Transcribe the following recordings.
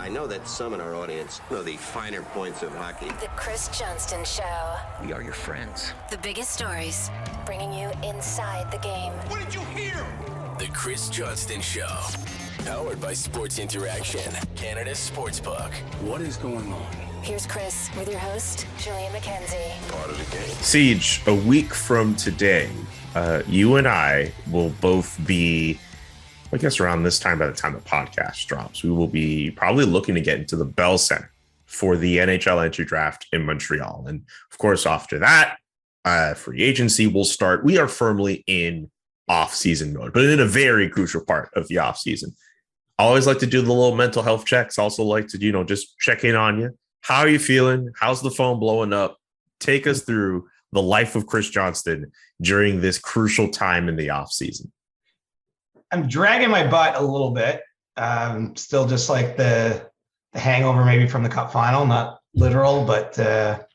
I know that some in our audience know the finer points of hockey. The Chris Johnston Show. We are your friends. The biggest stories, bringing you inside the game. What did you hear? The Chris Johnston Show. Powered by Sports Interaction, Canada's sportsbook. What is going on? Here's Chris with your host, Julian McKenzie. Part of the game. Siege, a week from today, you and I will both be, I guess around this time, by the time the podcast drops, we will be probably looking to get into the Bell Center for the NHL entry draft in Montreal. And of course, after that, free agency will start. We are firmly in off-season mode, but in a very crucial part of the off-season. I always like to do the little mental health checks. Also like to, just check in on you. How are you feeling? How's the phone blowing up? Take us through the life of Chris Johnston during this crucial time in the off-season. I'm dragging my butt a little bit. Still just like the hangover maybe from the Cup final, not literal, but the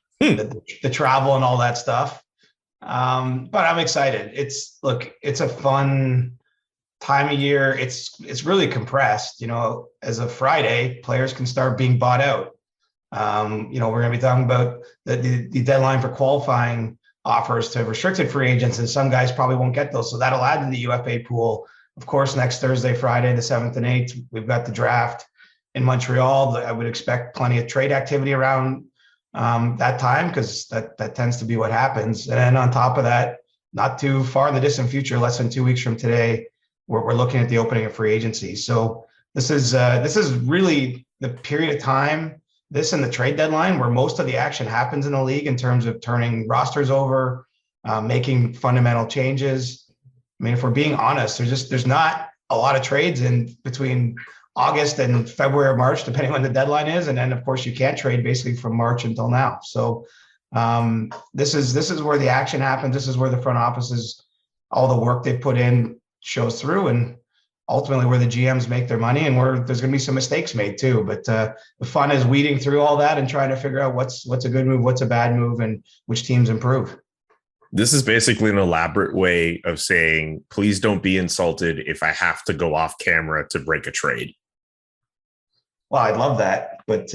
travel and all that stuff. But I'm excited. It's a fun time of year. It's really compressed. As of Friday, players can start being bought out. We're going to be talking about the deadline for qualifying offers to restricted free agents, and some guys probably won't get those. So that'll add to the UFA pool. Of course, next Thursday, Friday, the 7th and 8th, we've got the draft in Montreal. I would expect plenty of trade activity around that time, because that tends to be what happens. And then on top of that, not too far in the distant future, less than 2 weeks from today, we're looking at the opening of free agency. So this is really the period of time, this and the trade deadline, where most of the action happens in the league in terms of turning rosters over, making fundamental changes. I mean, if we're being honest, there's not a lot of trades in between August and February or March, depending on when the deadline is. And then, of course, you can't trade basically from March until now. So this is where the action happens. This is where the front offices, all the work they put in shows through, and ultimately where the GMs make their money, and where there's going to be some mistakes made too. But the fun is weeding through all that and trying to figure out what's a good move, what's a bad move, and which teams improve. This is basically an elaborate way of saying, please don't be insulted if I have to go off camera to break a trade. Well, I'd love that, but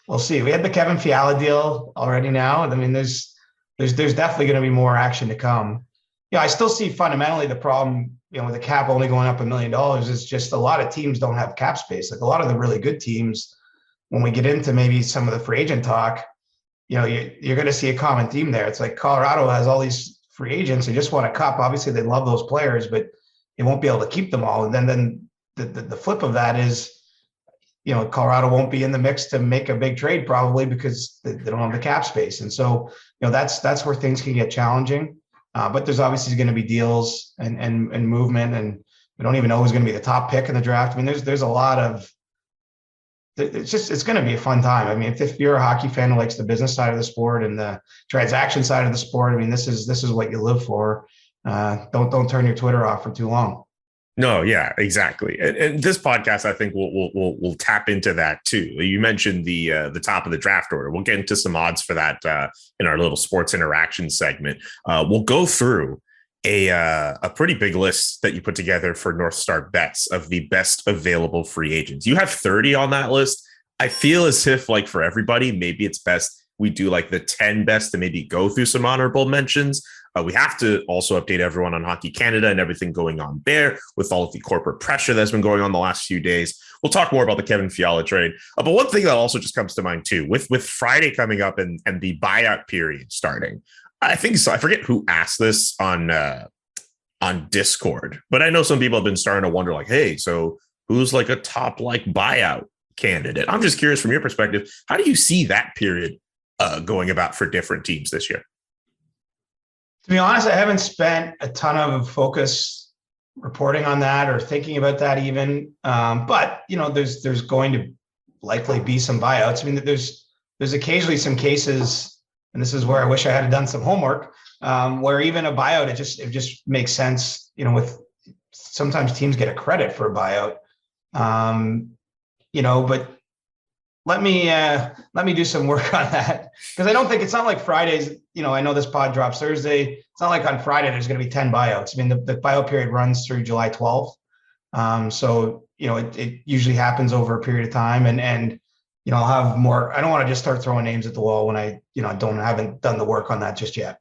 we'll see. We had the Kevin Fiala deal already now. I mean, there's definitely going to be more action to come. I still see fundamentally the problem, with the cap only going up $1 million, is just a lot of teams don't have cap space. Like a lot of the really good teams, when we get into maybe some of the free agent talk, you're going to see a common theme there. It's like Colorado has all these free agents. They just want a cup. Obviously, they love those players, but they won't be able to keep them all. And then the flip of that is, Colorado won't be in the mix to make a big trade probably because they don't have the cap space. And so, that's where things can get challenging. But there's obviously going to be deals and movement, and we don't even know who's going to be the top pick in the draft. I mean, there's a lot of. It's going to be a fun time. I mean, if you're a hockey fan who likes the business side of the sport and the transaction side of the sport, I mean, this is what you live for. Don't turn your Twitter off for too long. No, yeah, exactly. And this podcast, I think, will tap into that too. You mentioned the top of the draft order. We'll get into some odds for that in our little sports interaction segment. We'll go through a pretty big list that you put together for North Star Bets of the best available free agents. You have 30 on that list. I feel as if, like, for everybody, maybe it's best we do like the 10 best to maybe go through some honorable mentions. We have to also update everyone on Hockey Canada and everything going on there with all of the corporate pressure that's been going on the last few days. We'll talk more about the Kevin Fiala trade. But one thing that also just comes to mind too, with Friday coming up and the buyout period starting, I think so. I forget who asked this on Discord, but I know some people have been starting to wonder, like, hey, so who's like a top buyout candidate? I'm just curious from your perspective, how do you see that period going about for different teams this year? To be honest, I haven't spent a ton of focus reporting on that or thinking about that even. But there's going to likely be some buyouts. I mean, there's occasionally some cases, and this is where I wish I had done some homework, where even a buyout, it just makes sense. With sometimes teams get a credit for a buyout. But let me do some work on that, because I don't think, it's not like Fridays. I know this pod drops Thursday. It's not like on Friday there's going to be 10 buyouts. I mean, the buyout period runs through July 12th. So, it usually happens over a period of time, and I'll have more. I don't want to just start throwing names at the wall when I, haven't done the work on that just yet.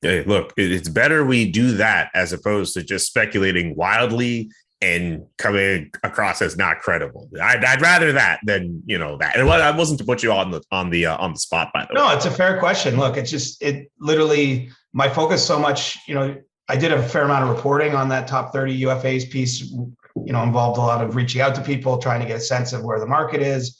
Hey, look, it's better we do that as opposed to just speculating wildly and coming across as not credible. I'd rather that than that. And I wasn't to put you on the spot, by the way. No, it's a fair question. Look, it literally, my focus so much. I did a fair amount of reporting on that top 30 UFAs piece. Involved a lot of reaching out to people, trying to get a sense of where the market is,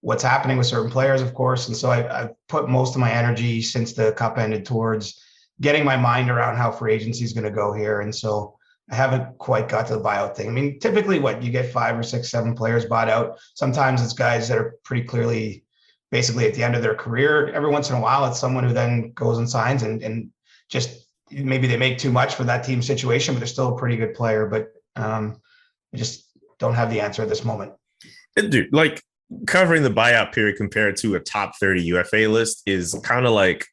what's happening with certain players, of course. And so I've put most of my energy since the cup ended towards getting my mind around how free agency is going to go here. And so I haven't quite got to the buyout thing. I mean, typically you get 5 or 6, 7 players bought out. Sometimes it's guys that are pretty clearly basically at the end of their career. Every once in a while, it's someone who then goes and signs and just maybe they make too much for that team situation, but they're still a pretty good player. But I just don't have the answer at this moment. Dude, like covering the buyout period compared to a top 30 UFA list is kind of like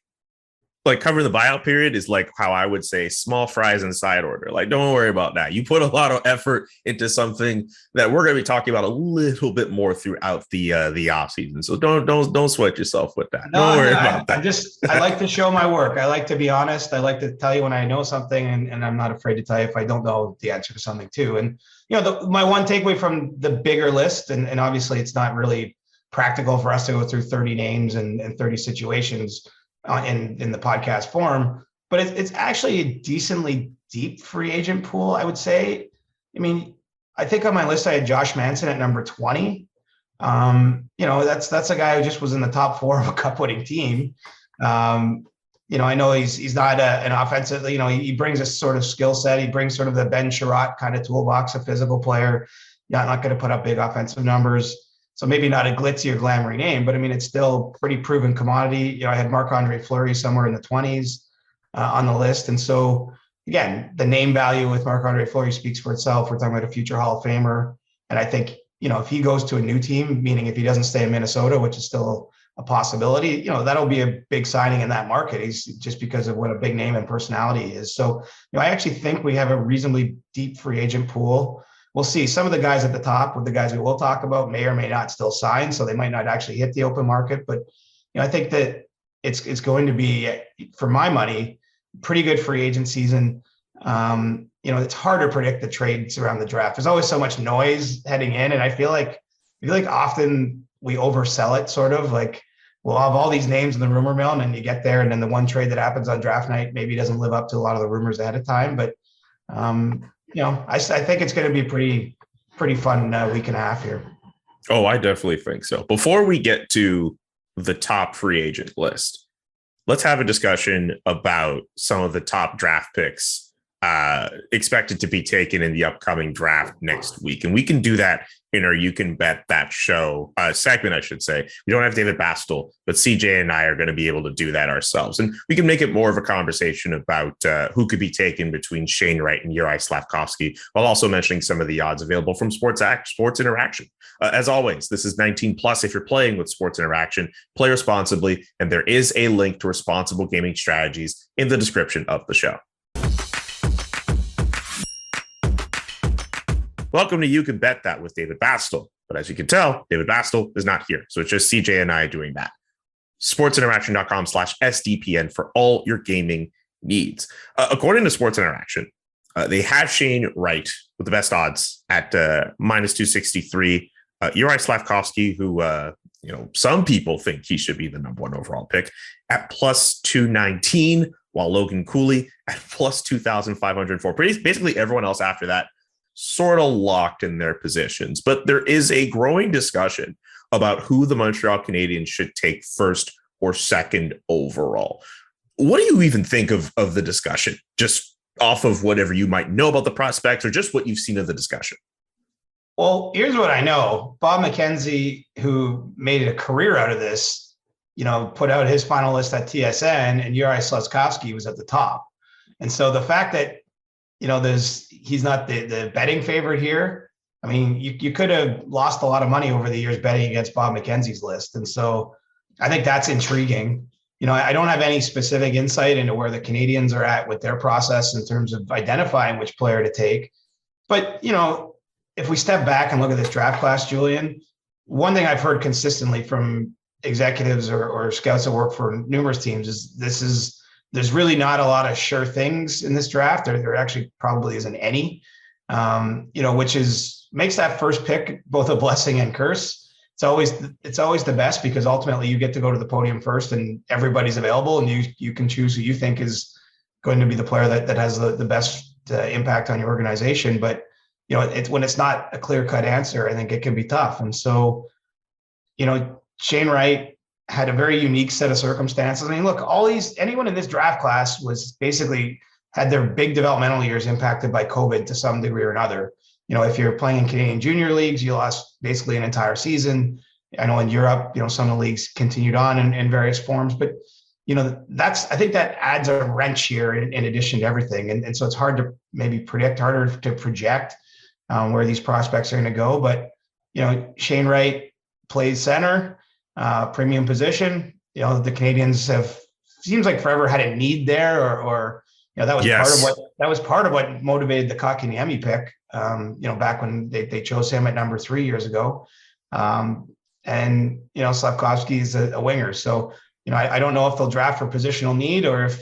covering the buyout period is like how I would say small fries in side order. Like, don't worry about that. You put a lot of effort into something that we're going to be talking about a little bit more throughout the off season. So don't sweat yourself with that. Don't worry about that. I like to show my work. I like to be honest. I like to tell you when I know something, and I'm not afraid to tell you if I don't know the answer to something too. And my one takeaway from the bigger list, and obviously it's not really practical for us to go through 30 names and 30 situations in the podcast form, but it's actually a decently deep free agent pool, I would say. I mean, I think on my list I had Josh Manson at number 20. That's a guy who just was in the top 4 of a cup-winning team. I know he's not an offensive. He brings a sort of skill set. He brings sort of the Ben Sherratt kind of toolbox, a physical player. Not going to put up big offensive numbers. So maybe not a glitzy or glamoury name, but I mean, it's still pretty proven commodity. I had Marc-Andre Fleury somewhere in the 20s on the list. And so again, the name value with Marc-Andre Fleury speaks for itself. We're talking about a future Hall of Famer. And I think, if he goes to a new team, meaning if he doesn't stay in Minnesota, which is still a possibility, that'll be a big signing in that market. He's just because of what a big name and personality he is. So, I actually think we have a reasonably deep free agent pool. We'll see. Some of the guys at the top, with the guys we will talk about, may or may not still sign, so they might not actually hit the open market. But I think that it's going to be, for my money, pretty good free agent season. It's hard to predict the trades around the draft. There's always so much noise heading in, and I feel like often we oversell it. Sort of like we'll have all these names in the rumor mill, and then you get there, and then the one trade that happens on draft night maybe doesn't live up to a lot of the rumors ahead of time, but. I think it's going to be pretty fun week and a half here. Oh, I definitely think so. Before we get to the top free agent list, let's have a discussion about some of the top draft picks expected to be taken in the upcoming draft next week. And we can do that in our You Can Bet That show segment, I should say. We don't have David Bastel, but CJ and I are going to be able to do that ourselves. And we can make it more of a conversation about who could be taken between Shane Wright and Uri Slavkovsky, while also mentioning some of the odds available from Sports Interaction. As always, this is 19 plus. If you're playing with Sports Interaction, play responsibly. And there is a link to responsible gaming strategies in the description of the show. Welcome to You Can Bet That with David Bastel. But as you can tell, David Bastel is not here. So it's just CJ and I doing that. sportsinteraction.com/SDPN for all your gaming needs. According to Sports Interaction, they have Shane Wright with the best odds at minus 263. Uri Slavkovsky, who some people think he should be the number 1 overall pick, at plus 219, while Logan Cooley at plus 2,504. Basically everyone else after that sort of locked in their positions. But there is a growing discussion about who the Montreal Canadiens should take first or second overall. What do you even think of the discussion, just off of whatever you might know about the prospects or just what you've seen of the discussion? Well, here's what I know. Bob McKenzie, who made a career out of this, put out his final list at TSN, and Uri Slavkovsky was at the top. And so the fact that, he's not the betting favorite here. I mean, you could have lost a lot of money over the years betting against Bob McKenzie's list. And so I think that's intriguing. I don't have any specific insight into where the Canadiens are at with their process in terms of identifying which player to take. But, if we step back and look at this draft class, Julian, one thing I've heard consistently from executives or scouts that work for numerous teams is there's really not a lot of sure things in this draft. There actually probably isn't any, which makes that first pick both a blessing and curse. It's always the best because ultimately you get to go to the podium first and everybody's available and you can choose who you think is going to be the player that has the best impact on your organization. But, when it's not a clear-cut answer, I think it can be tough. And so, Shane Wright had a very unique set of circumstances. I mean, look, anyone in this draft class was basically had their big developmental years impacted by COVID to some degree or another. If you're playing in Canadian junior leagues, you lost basically an entire season. I know in Europe, some of the leagues continued on in various forms, but I think that adds a wrench here in addition to everything. And so it's hard to maybe predict, harder to project where these prospects are going to go. But, Shane Wright plays center, premium position. The Canadians seems like forever had a need there or that was part of what motivated the Kotkaniemi pick, back when they chose him at number 3 years ago. Slafkovsky is a winger. So, I don't know if they'll draft for positional need or if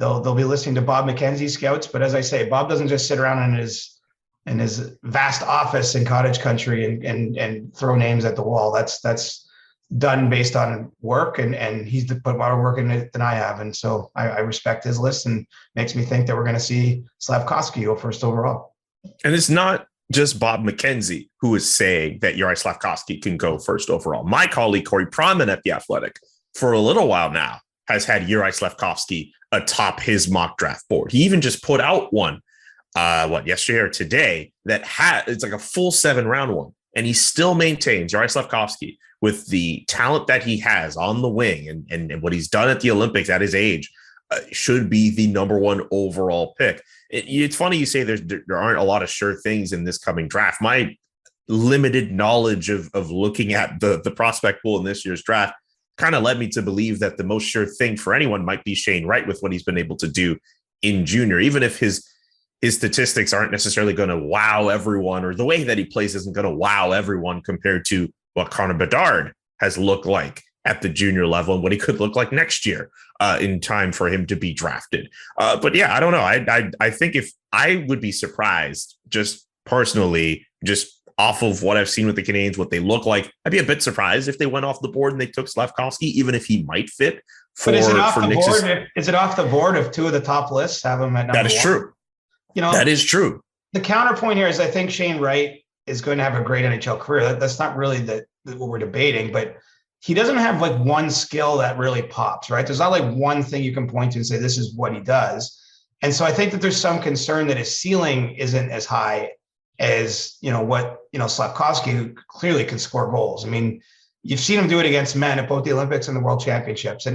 they'll be listening to Bob McKenzie scouts. But as I say, Bob doesn't just sit around in his vast office in cottage country and throw names at the wall. That's done based on work, and he's put more work in it than I have. And so I respect his list and makes me think that we're going to see Slafkovsky go first overall. And it's not just Bob McKenzie who is saying that Juraj Slafkovsky can go first overall. My colleague, Corey Proman at The Athletic, for a little while now, has had Juraj Slafkovsky atop his mock draft board. He even just put out one, yesterday or today, it's like a full 7-round one. And he still maintains Juraj Slafkovsky with the talent that he has on the wing and what he's done at the Olympics at his age should be the number 1 overall pick. It's funny you say there aren't a lot of sure things in this coming draft. My limited knowledge of looking at the prospect pool in this year's draft kind of led me to believe that the most sure thing for anyone might be Shane Wright with what he's been able to do in junior, even if his statistics aren't necessarily going to wow everyone, or the way that he plays isn't going to wow everyone compared to what Connor Bedard has looked like at the junior level and what he could look like next year in time for him to be drafted. But yeah, I don't know. I think if I would be surprised just personally, just off of what I've seen with the Canadians, what they look like, I'd be a bit surprised if they went off the board and they took Slafkovsky, even if he might fit for, but is it off for the Knicks' board? Is it off the board if 2 of the top lists have him at number 1? That is true. That is true. The counterpoint here is I think Shane Wright is going to have a great NHL career. That's not really what we're debating, but he doesn't have like one skill that really pops, right? There's not like one thing you can point to and say, this is what he does. And so I think that there's some concern that his ceiling isn't as high as, Slafkovsky, who clearly can score goals. I mean, you've seen him do it against men at both the Olympics and the World Championships.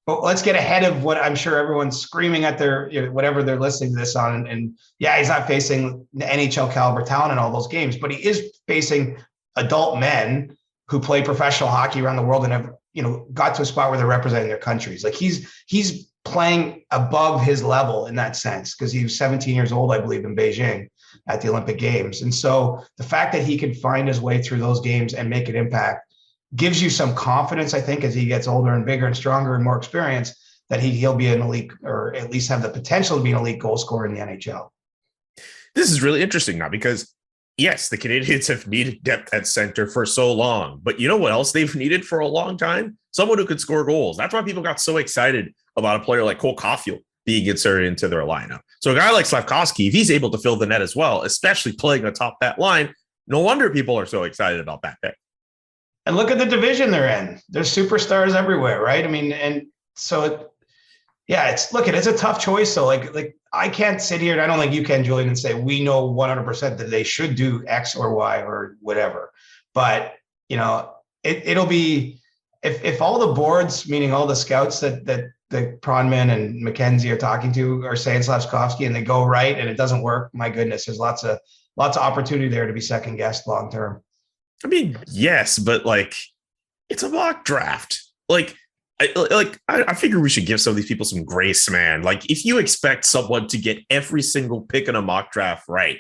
But let's get ahead of what I'm sure everyone's screaming at their, whatever they're listening to this on. And yeah, he's not facing the NHL caliber talent in all those games, but he is facing adult men who play professional hockey around the world and have, got to a spot where they're representing their countries. Like he's playing above his level in that sense, because he was 17 years old, I believe, in Beijing at the Olympic Games. And so the fact that he could find his way through those games and make an impact gives you some confidence, I think, as he gets older and bigger and stronger and more experienced, that he'll be an elite, or at least have the potential to be an elite goal scorer in the NHL. This is really interesting now because, yes, the Canadians have needed depth at center for so long, but you know what else they've needed for a long time? Someone who could score goals. That's why people got so excited about a player like Cole Caulfield being inserted into their lineup. So a guy like Slafkovsky, if he's able to fill the net as well, especially playing atop that line, no wonder people are so excited about that pick. And look at the division they're in. There's superstars everywhere, right? I mean, and so, it's a tough choice. So like I can't sit here, and I don't think you can, Julian, and say we know 100% that they should do X or Y or whatever. But it'll be if all the boards, meaning all the scouts that Pronman and McKenzie are talking to, are saying Slafkovsky and they go right and it doesn't work. My goodness, there's lots of opportunity there to be second guessed long term. I mean, yes, but it's a mock draft. I figure we should give some of these people some grace, man. Like, if you expect someone to get every single pick in a mock draft right,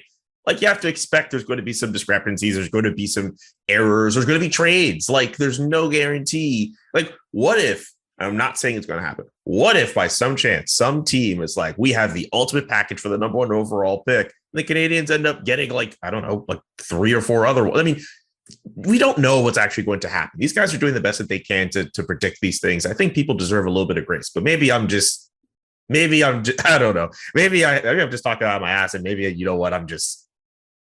Like, you have to expect there's going to be some discrepancies. There's going to be some errors. There's going to be trades. Like, there's no guarantee. Like, what if, I'm not saying it's going to happen, what if by some chance some team is like, we have the ultimate package for the number 1 overall pick, and the Canadians end up getting, like, I don't know, like 3 or 4 other ones. I mean, we don't know what's actually going to happen. These guys are doing the best that they can to predict these things. I think people deserve a little bit of grace, but maybe I'm just, I don't know. Maybe I'm just talking out of my ass, and maybe, you know what, I'm just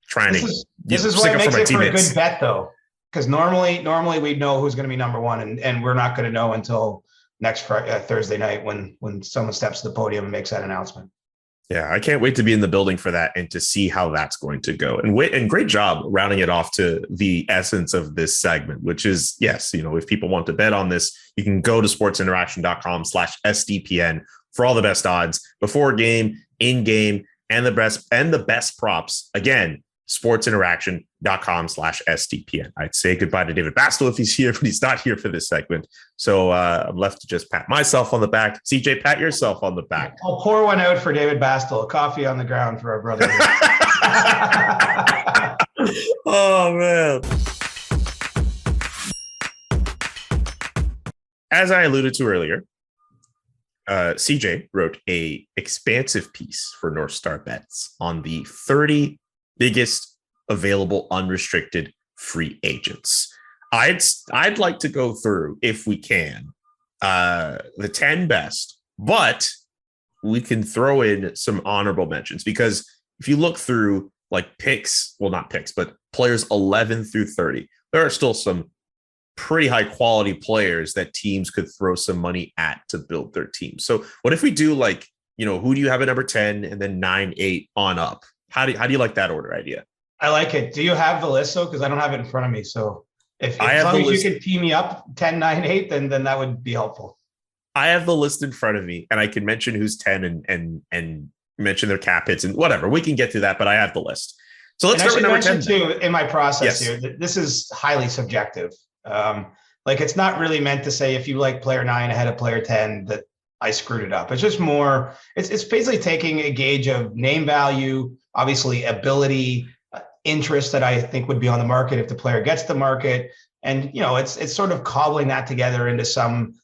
trying this is what makes it for a good bet, though, because normally we'd know who's going to be number 1, and we're not going to know until next Thursday night when someone steps to the podium and makes that announcement. Yeah, I can't wait to be in the building for that and to see how that's going to go. And great job rounding it off to the essence of this segment, which is, yes, you know, if people want to bet on this, you can go to sportsinteraction.com/SDPN for all the best odds before game, in game, and the best props. Again, sportsinteraction.com/SDPN. I'd say goodbye to David Bastel if he's here, but he's not here for this segment. So I'm left to just pat myself on the back. CJ, pat yourself on the back. I'll pour one out for David Bastel, a coffee on the ground for our brother. Oh, man. As I alluded to earlier, CJ wrote a expansive piece for North Star Bets on the 30 biggest available unrestricted free agents. I'd like to go through, if we can, the 10 best, but we can throw in some honorable mentions, because if you look through like picks, well, not picks, but players 11 through 30, there are still some pretty high quality players that teams could throw some money at to build their team. So what if we do, like, you know, who do you have at number 10 and then 9, 8 on up? How do you like that order idea? I like it. Do you have the list, though? Because I don't have it in front of me. So if as long as you could tee me up 10, 9, 8, then that would be helpful. I have the list in front of me, and I can mention who's 10 and mention their cap hits and whatever. We can get through that, but I have the list. So let's start with number 10. Too, in my process here, this is highly subjective. Like, it's not really meant to say if you like player 9 ahead of player 10 that I screwed it up. It's just more, it's basically taking a gauge of name value, obviously ability, interest that I think would be on the market if the player gets the market. And, you know, it's sort of cobbling that together into some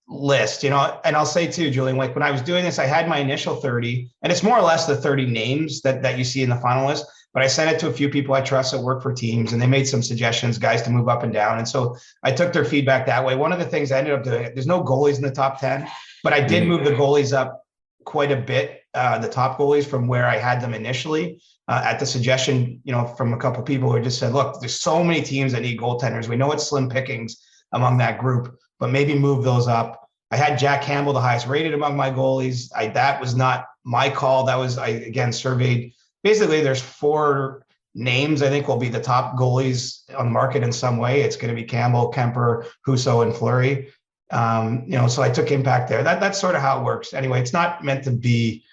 list, you know. And I'll say too, Julian, like when I was doing this, I had my initial 30, and it's more or less the 30 names that you see in the final list. But I sent it to a few people I trust that work for teams, and they made some suggestions, guys to move up and down. And so I took their feedback that way. One of the things I ended up doing, there's no goalies in the top 10, but I did move the goalies up quite a bit, the top goalies from where I had them initially, at the suggestion, you know, from a couple of people who just said, look, there's so many teams that need goaltenders. We know it's slim pickings among that group, but maybe move those up. I had Jack Campbell, the highest rated among my goalies. That was not my call. That was, I again surveyed. Basically, there's 4 names I think will be the top goalies on the market in some way. It's going to be Campbell, Kemper, Husso, and Fleury. You know, so I took impact there. That's sort of how it works. Anyway, it's not meant to be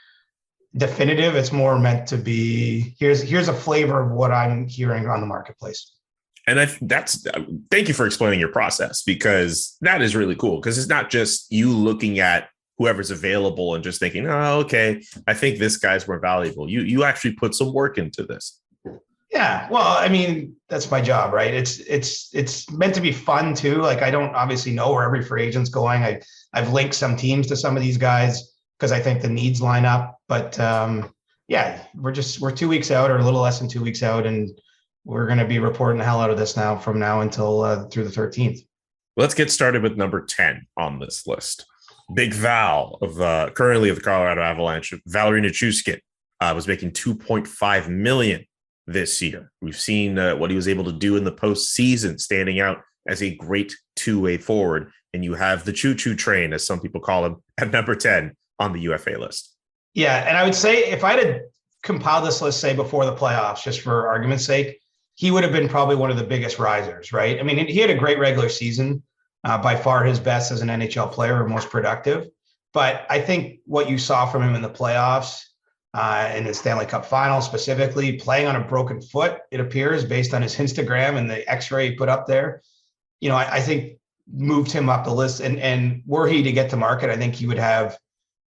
definitive. It's more meant to be, here's a flavor of what I'm hearing on the marketplace. And thank you for explaining your process, because that is really cool. Because it's not just you looking at whoever's available and just thinking, oh, okay, I think this guy's more valuable. You actually put some work into this. Yeah, well, I mean, that's my job, right? It's meant to be fun too. Like, I don't obviously know where every free agent's going. I've linked some teams to some of these guys because I think the needs line up. But yeah, we're 2 weeks out, or a little less than 2 weeks out, and we're going to be reporting the hell out of this now from now until through the 13th. Let's get started with number 10 on this list. Big Val currently of the Colorado Avalanche, Valeri Nichushkin, was making $2.5 million this year. We've seen what he was able to do in the postseason, standing out as a great two-way forward. And you have the choo-choo train, as some people call him, at number 10 on the UFA list. Yeah, and I would say if I had compiled this list, say, before the playoffs, just for argument's sake, he would have been probably one of the biggest risers, right? I mean, he had a great regular season. By far his best as an NHL player, or most productive. But I think what you saw from him in the playoffs, in the Stanley Cup final specifically, playing on a broken foot, it appears, based on his Instagram and the x-ray he put up there, you know, I think moved him up the list. And were he to get to market, I think he would have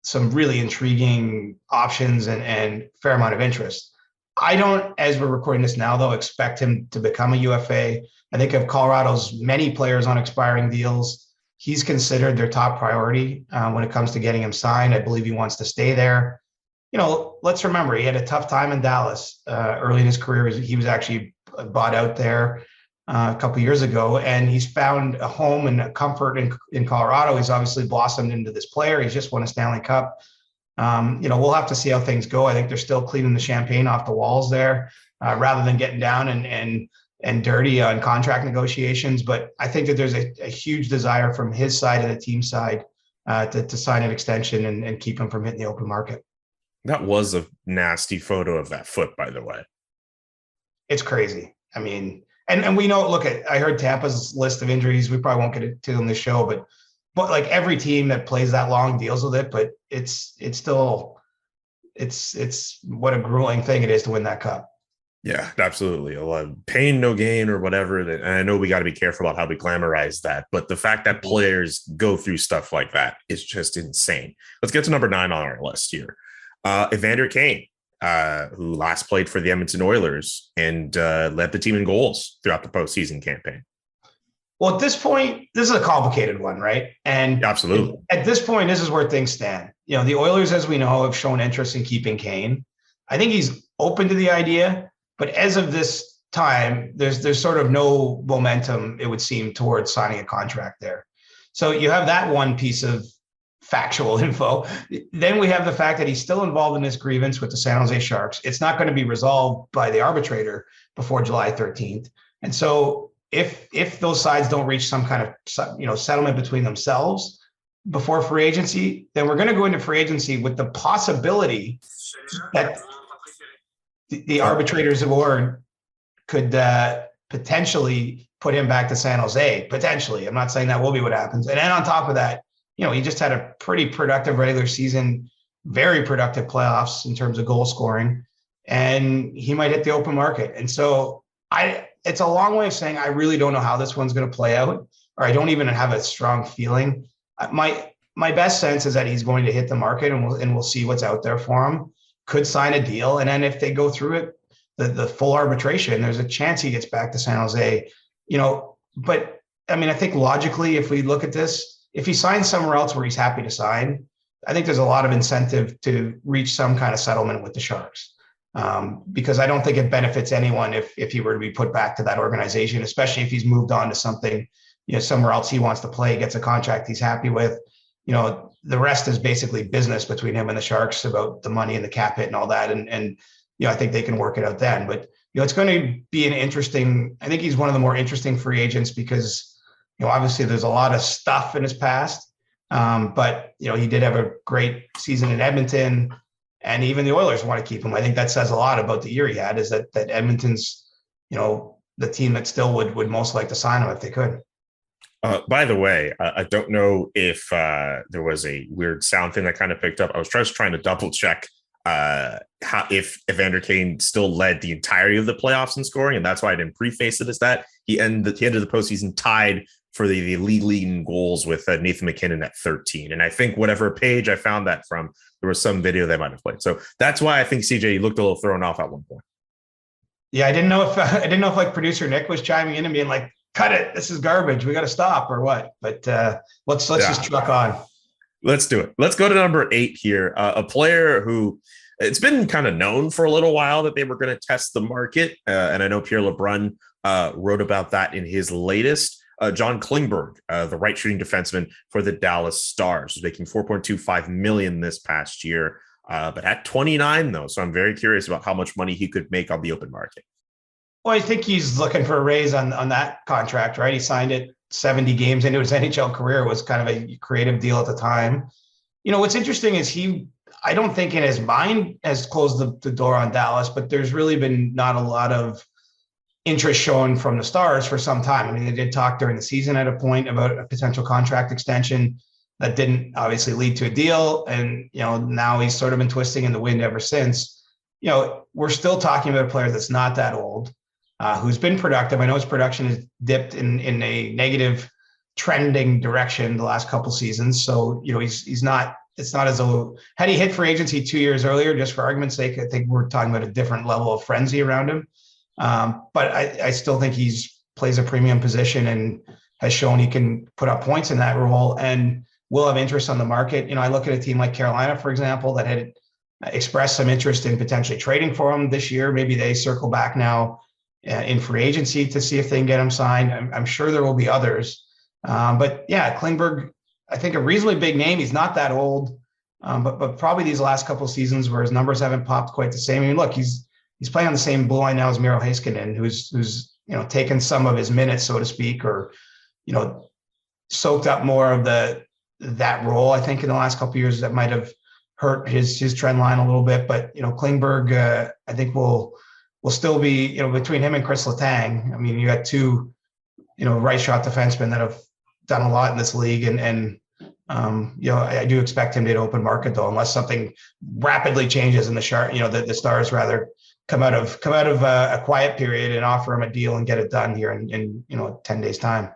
some really intriguing options and fair amount of interest. I don't, as we're recording this now, though, expect him to become a UFA. I think of Colorado's many players on expiring deals, he's considered their top priority when it comes to getting him signed. I believe he wants to stay there. Let's remember, he had a tough time in Dallas early in his career. He was actually bought out there a couple years ago, and he's found a home and a comfort in Colorado. He's obviously blossomed into this player. He's just won a Stanley Cup. We'll have to see how things go. I think they're still cleaning the champagne off the walls there, rather than getting down and dirty on contract negotiations. But I think that there's a huge desire from his side and the team side to sign an extension and keep him from hitting the open market. That was a nasty photo of that foot, by the way. It's crazy. I mean, and we know, I heard Tampa's list of injuries. We probably won't get into on this show, but like every team that plays that long deals with it, but it's still what a grueling thing it is to win that cup. Yeah, absolutely. A lot of pain, no gain, or whatever. And I know we got to be careful about how we glamorize that, but the fact that players go through stuff like that is just insane. Let's get to number 9 on our list here. Evander Kane, who last played for the Edmonton Oilers and led the team in goals throughout the postseason campaign. Well, at this point, this is a complicated one, right? And absolutely, at this point, this is where things stand. The Oilers, as we know, have shown interest in keeping Kane. I think he's open to the idea, but as of this time, there's sort of no momentum, it would seem, towards signing a contract there. So you have that one piece of factual info. Then we have the fact that he's still involved in this grievance with the San Jose Sharks. It's not going to be resolved by the arbitrator before July 13th. And so if those sides don't reach some kind of settlement between themselves before free agency, then we're going to go into free agency with the possibility that the arbitrator's award could potentially put him back to San Jose. Potentially. I'm not saying that will be what happens. And then on top of that, he just had a pretty productive regular season, very productive playoffs in terms of goal scoring, and he might hit the open market. And so it's a long way of saying I really don't know how this one's going to play out, or I don't even have a strong feeling. My best sense is that he's going to hit the market, and we'll see what's out there for him. Could sign a deal, and then if they go through it, the full arbitration, there's a chance he gets back to San Jose. But I mean, I think logically, if we look at this, if he signs somewhere else where he's happy to sign, I think there's a lot of incentive to reach some kind of settlement with the Sharks. Because I don't think it benefits anyone if he were to be put back to that organization, especially if he's moved on to something, somewhere else he wants to play, gets a contract he's happy with. The rest is basically business between him and the Sharks about the money and the cap hit and all that. And I think they can work it out then. But, it's going to be I think he's one of the more interesting free agents because, obviously there's a lot of stuff in his past. But, he did have a great season in Edmonton. And even the Oilers want to keep him. I think that says a lot about the year he had, is that Edmonton's, the team that still would most like to sign him if they could. By the way, I don't know if there was a weird sound thing that kind of picked up. I was just trying to double check if Evander Kane still led the entirety of the playoffs in scoring, and that's why I didn't preface it as that. He ended the postseason tied for the league leading goals with Nathan McKinnon at 13. And I think whatever page I found that from, there was some video they might have played. So that's why I think CJ looked a little thrown off at one point. Yeah, I didn't know if like producer Nick was chiming in and being like, "Cut it, this is garbage. We got to stop," or what. But let's just truck on. Let's do it. Let's go to number 8 here. A player who it's been kind of known for a little while that they were going to test the market, and I know Pierre LeBrun wrote about that in his latest. John Klingberg, the right shooting defenseman for the Dallas Stars, was making $4.25 million this past year, but at 29 though. So I'm very curious about how much money he could make on the open market. Well, I think he's looking for a raise on that contract, right? He signed it 70 games into his NHL career. It was kind of a creative deal at the time. What's interesting is I don't think in his mind has closed the door on Dallas, but there's really been not a lot of interest shown from the Stars for some time. I mean, they did talk during the season at a point about a potential contract extension that didn't obviously lead to a deal. And, now he's sort of been twisting in the wind ever since. We're still talking about a player that's not that old, who's been productive. I know his production has dipped in a negative trending direction the last couple seasons. So, he's not it's not as though had he hit free agency 2 years earlier, just for argument's sake, I think we're talking about a different level of frenzy around him. But I still think he's plays a premium position and has shown he can put up points in that role and will have interest on the market. I look at a team like Carolina, for example, that had expressed some interest in potentially trading for him this year. Maybe they circle back now in free agency to see if they can get him signed. I'm sure there will be others. But yeah, Klingberg, I think a reasonably big name. He's not that old, but probably these last couple of seasons where his numbers haven't popped quite the same. I mean, look, he's playing on the same blue line now as Miro Heiskanen, who's taken some of his minutes, so to speak, or soaked up more of that role. I think in the last couple of years that might have hurt his trend line a little bit. But Klingberg, I think will still be between him and Chris Letang. I mean, you got two right shot defensemen that have done a lot in this league, and I do expect him to hit open market though, unless something rapidly changes in the the Stars rather come out of a quiet period and offer him a deal and get it done here in 10 days time.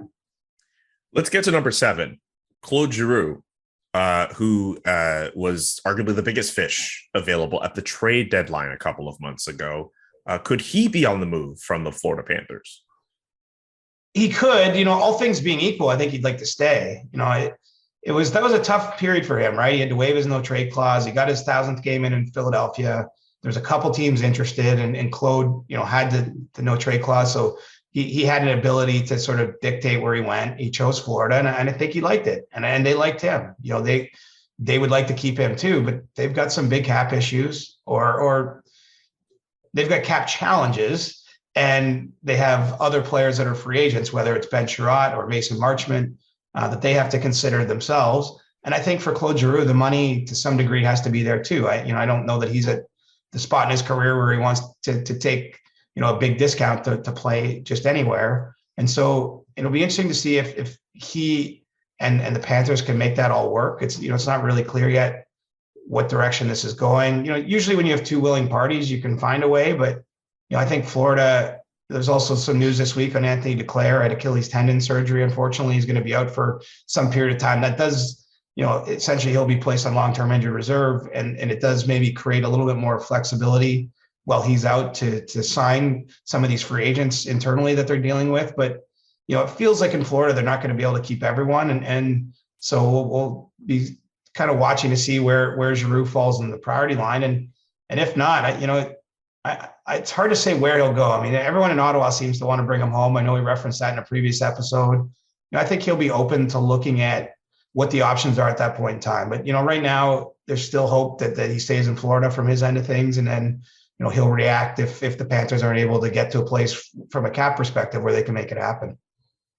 Let's get to number 7, Claude Giroux, who was arguably the biggest fish available at the trade deadline a couple of months ago. Could he be on the move from the Florida Panthers? He could, all things being equal, I think he'd like to stay. That was a tough period for him, right? He had to waive his no trade clause. He got his 1,000th game in Philadelphia. There's a couple teams interested, and Claude, had the no trade clause, so he had an ability to sort of dictate where he went. He chose Florida, and I think he liked it, and they liked him. They would like to keep him too, but they've got some big cap issues, or they've got cap challenges. And they have other players that are free agents, whether it's Ben Sherratt or Mason Marchment, that they have to consider themselves. And I think for Claude Giroux, the money to some degree has to be there too. I don't know that he's at the spot in his career where he wants to take a big discount to play just anywhere. And so it'll be interesting to see if he and the Panthers can make that all work. It's not really clear yet what direction this is going. Usually when you have two willing parties, you can find a way, but I think Florida, there's also some news this week on Anthony Duclair had Achilles tendon surgery. Unfortunately, he's going to be out for some period of time. That does, essentially he'll be placed on long-term injured reserve. And it does maybe create a little bit more flexibility while he's out to sign some of these free agents internally that they're dealing with. But, it feels like in Florida, they're not going to be able to keep everyone. And so we'll be kind of watching to see where Giroux falls in the priority line. And if not, it's hard to say where he'll go. I mean, everyone in Ottawa seems to want to bring him home. I know we referenced that in a previous episode. I think he'll be open to looking at what the options are at that point in time. But, right now there's still hope that he stays in Florida from his end of things. And then, he'll react if the Panthers aren't able to get to a place from a cap perspective where they can make it happen.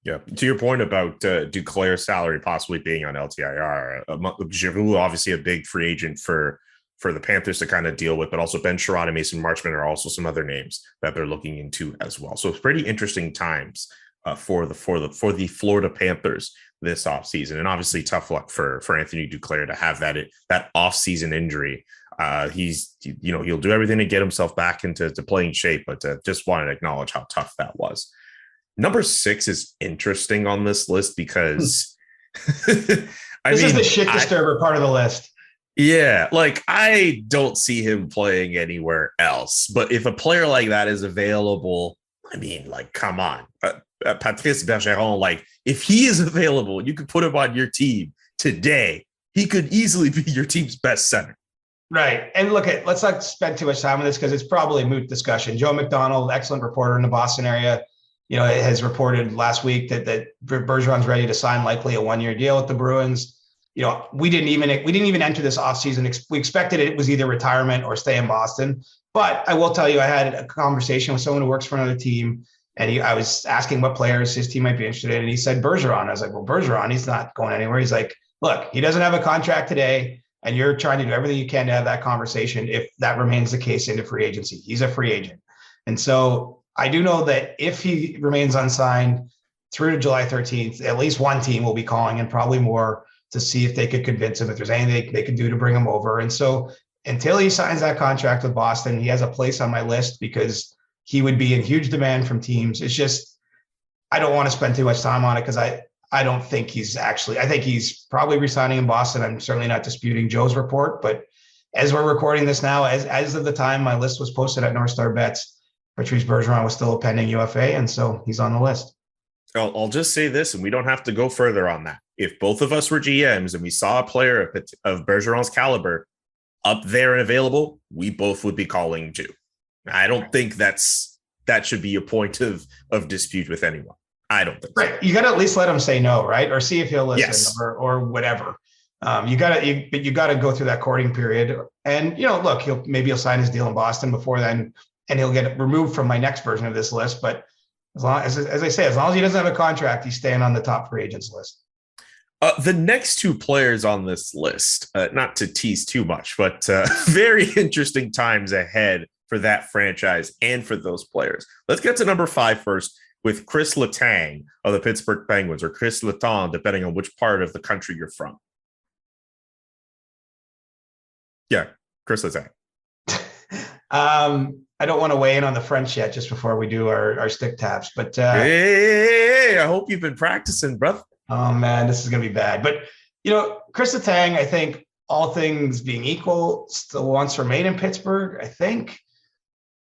Yeah. To your point about Duclair's salary possibly being on LTIR, Giroux, obviously a big free agent for the Panthers to kind of deal with, but also Ben Sherratt and Mason Marchment are also some other names that they're looking into as well. So it's pretty interesting times for the Florida Panthers this offseason. And obviously tough luck for Anthony Duclair to have that offseason injury. He'll do everything to get himself back into playing shape, but just wanted to acknowledge how tough that was. Number 6 is interesting on this list because this is the shit disturber part of the list. Yeah, I don't see him playing anywhere else. But if a player like that is available, come on. Patrice Bergeron, if he is available, you could put him on your team today. He could easily be your team's best center. Right. And let's not spend too much time on this because it's probably a moot discussion. Joe McDonald, excellent reporter in the Boston area, has reported last week that Bergeron's ready to sign likely a 1-year deal with the Bruins. We didn't even enter this offseason. We expected it was either retirement or stay in Boston. But I will tell you, I had a conversation with someone who works for another team, and I was asking what players his team might be interested in, and he said Bergeron. I was like, well, Bergeron, he's not going anywhere. He's like, look, he doesn't have a contract today, and you're trying to do everything you can to have that conversation if that remains the case into free agency. He's a free agent. And so I do know that if he remains unsigned through to July 13th, at least one team will be calling, and probably more, to see if they could convince him if there's anything they could do to bring him over. And so until he signs that contract with Boston, he has a place on my list because he would be in huge demand from teams. It's just, I don't want to spend too much time on it because I I don't think I think he's probably resigning in Boston. I'm certainly not disputing Joe's report, but as we're recording this now, as of the time my list was posted at North Star Bets, Patrice Bergeron was still a pending UFA, and so he's on the list. I'll just say this, and we don't have to go further on that. If both of us were GMs and we saw a player of Bergeron's caliber up there and available, we both would be calling too. I don't think that should be a point of dispute with anyone. I don't think right. So. You got to at least let him say no, right? Or see if he'll listen, yes. or whatever. You got to go through that courting period, and look, he'll sign his deal in Boston before then, and he'll get removed from my next version of this list. But as long as I say, as long as he doesn't have a contract, he's staying on the top free agents list. The next two players on this list, not to tease too much, but very interesting times ahead for that franchise and for those players. Let's get to number 5 first with Chris Letang of the Pittsburgh Penguins, or Chris Letang, depending on which part of the country you're from. Yeah, Chris Letang. I don't want to weigh in on the French yet, just before we do our stick taps. But hey, I hope you've been practicing, brother. Oh man, this is gonna be bad. But Chris Letang, I think all things being equal, still wants to remain in Pittsburgh, I think.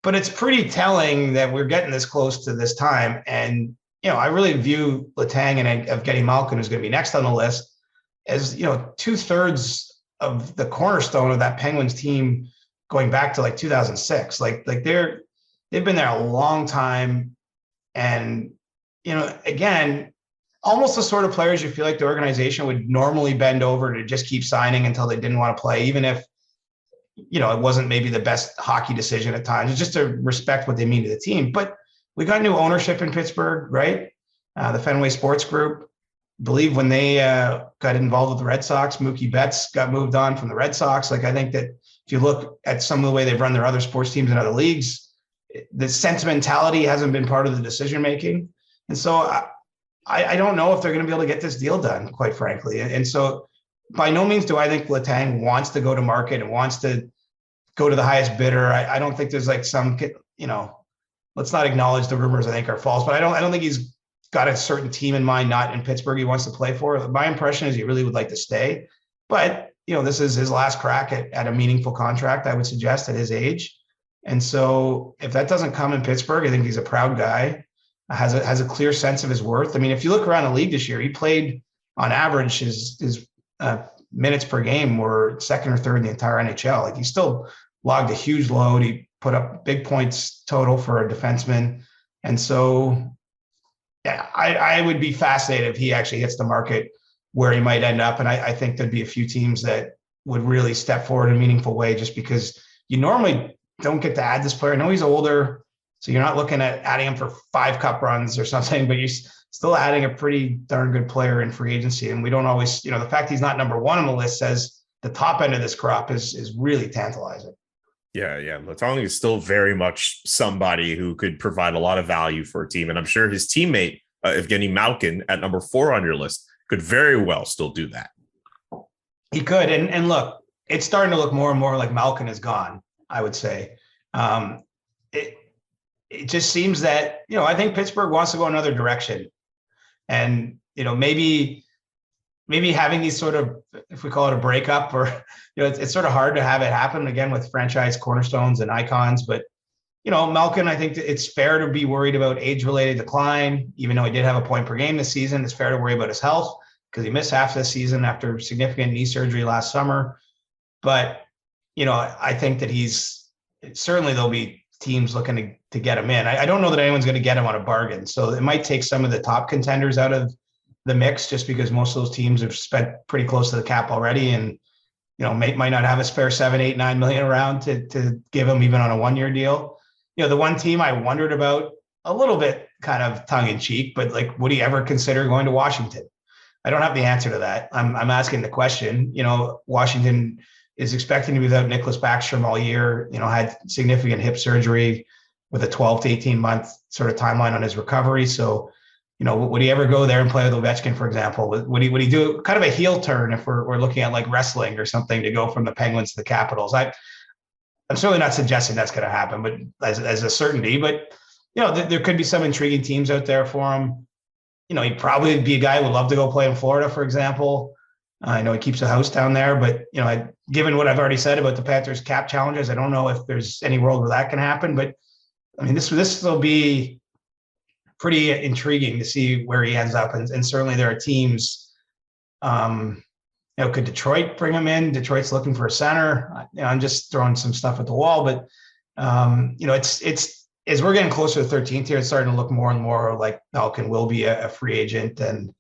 But it's pretty telling that we're getting this close to this time, and I really view Letang and Evgeny Malkin, who's going to be next on the list, as 2/3 of the cornerstone of that Penguins team going back to 2006. Like they've been there a long time. And, again, almost the sort of players you feel like the organization would normally bend over to just keep signing until they didn't want to play, even if, it wasn't maybe the best hockey decision at times. It's just to respect what they mean to the team. But we got new ownership in Pittsburgh, right? The Fenway Sports Group. I believe when they got involved with the Red Sox, Mookie Betts got moved on from the Red Sox. I think that if you look at some of the way they've run their other sports teams in other leagues, the sentimentality hasn't been part of the decision-making. And so I don't know if they're going to be able to get this deal done, quite frankly. And so by no means do I think Letang wants to go to market and wants to go to the highest bidder. I don't think there's some, let's not acknowledge the rumors I think are false, but I don't think he's got a certain team in mind, not in Pittsburgh, he wants to play for. My impression is he really would like to stay. But, this is his last crack at a meaningful contract, I would suggest, at his age. And so if that doesn't come in Pittsburgh, I think he's a proud guy, has a clear sense of his worth. I mean, if you look around the league this year, he played on average his minutes per game were second or third in the entire NHL. He still logged a huge load. He put up big points total for a defenseman. And so, yeah, I would be fascinated if he actually hits the market where he might end up. And I think there'd be a few teams that would really step forward in a meaningful way, just because you normally don't get to add this player. I know he's older, so you're not looking at adding him for 5 cup runs or something, but you're still adding a pretty darn good player in free agency. And we don't always, the fact he's not number 1 on the list says the top end of this crop is really tantalizing. Yeah. Letang is still very much somebody who could provide a lot of value for a team. And I'm sure his teammate, Evgeny Malkin, at number 4 on your list, could very well still do that. He could. And look, it's starting to look more and more like Malkin is gone, I would say. It just seems that, I think Pittsburgh wants to go another direction. And, maybe having these sort of, if we call it a breakup, or, it's sort of hard to have it happen again with franchise cornerstones and icons. But, Malkin, I think it's fair to be worried about age-related decline, even though he did have a point per game this season. It's fair to worry about his health because he missed half the season after significant knee surgery last summer. But, I think that certainly there'll be teams looking to get him in. I don't know that anyone's going to get him on a bargain. So it might take some of the top contenders out of the mix, just because most of those teams have spent pretty close to the cap already, and might not have a spare 7, 8, 9 million around to give him even on a 1-year deal. The one team I wondered about a little bit, kind of tongue in cheek, but would he ever consider going to Washington? I don't have the answer to that. I'm asking the question. Washington is expecting to be without Nicholas Backstrom all year. Had significant hip surgery with a 12 to 18 month sort of timeline on his recovery. So, would he ever go there and play with Ovechkin, for example? Would he do kind of a heel turn if we're looking at wrestling or something to go from the Penguins to the Capitals? I'm certainly not suggesting that's going to happen, but as a certainty. But there could be some intriguing teams out there for him. he'd probably be a guy who would love to go play in Florida, for example. I know he keeps a house down there, but given what I've already said about the Panthers' cap challenges, I don't know if there's any world where that can happen. But I mean, this will be pretty intriguing to see where he ends up, and certainly there are teams. Could Detroit bring him in? Detroit's looking for a center. I'm just throwing some stuff at the wall, but it's as we're getting closer to 13th here, it's starting to look more and more like Malkin will be a free agent. And,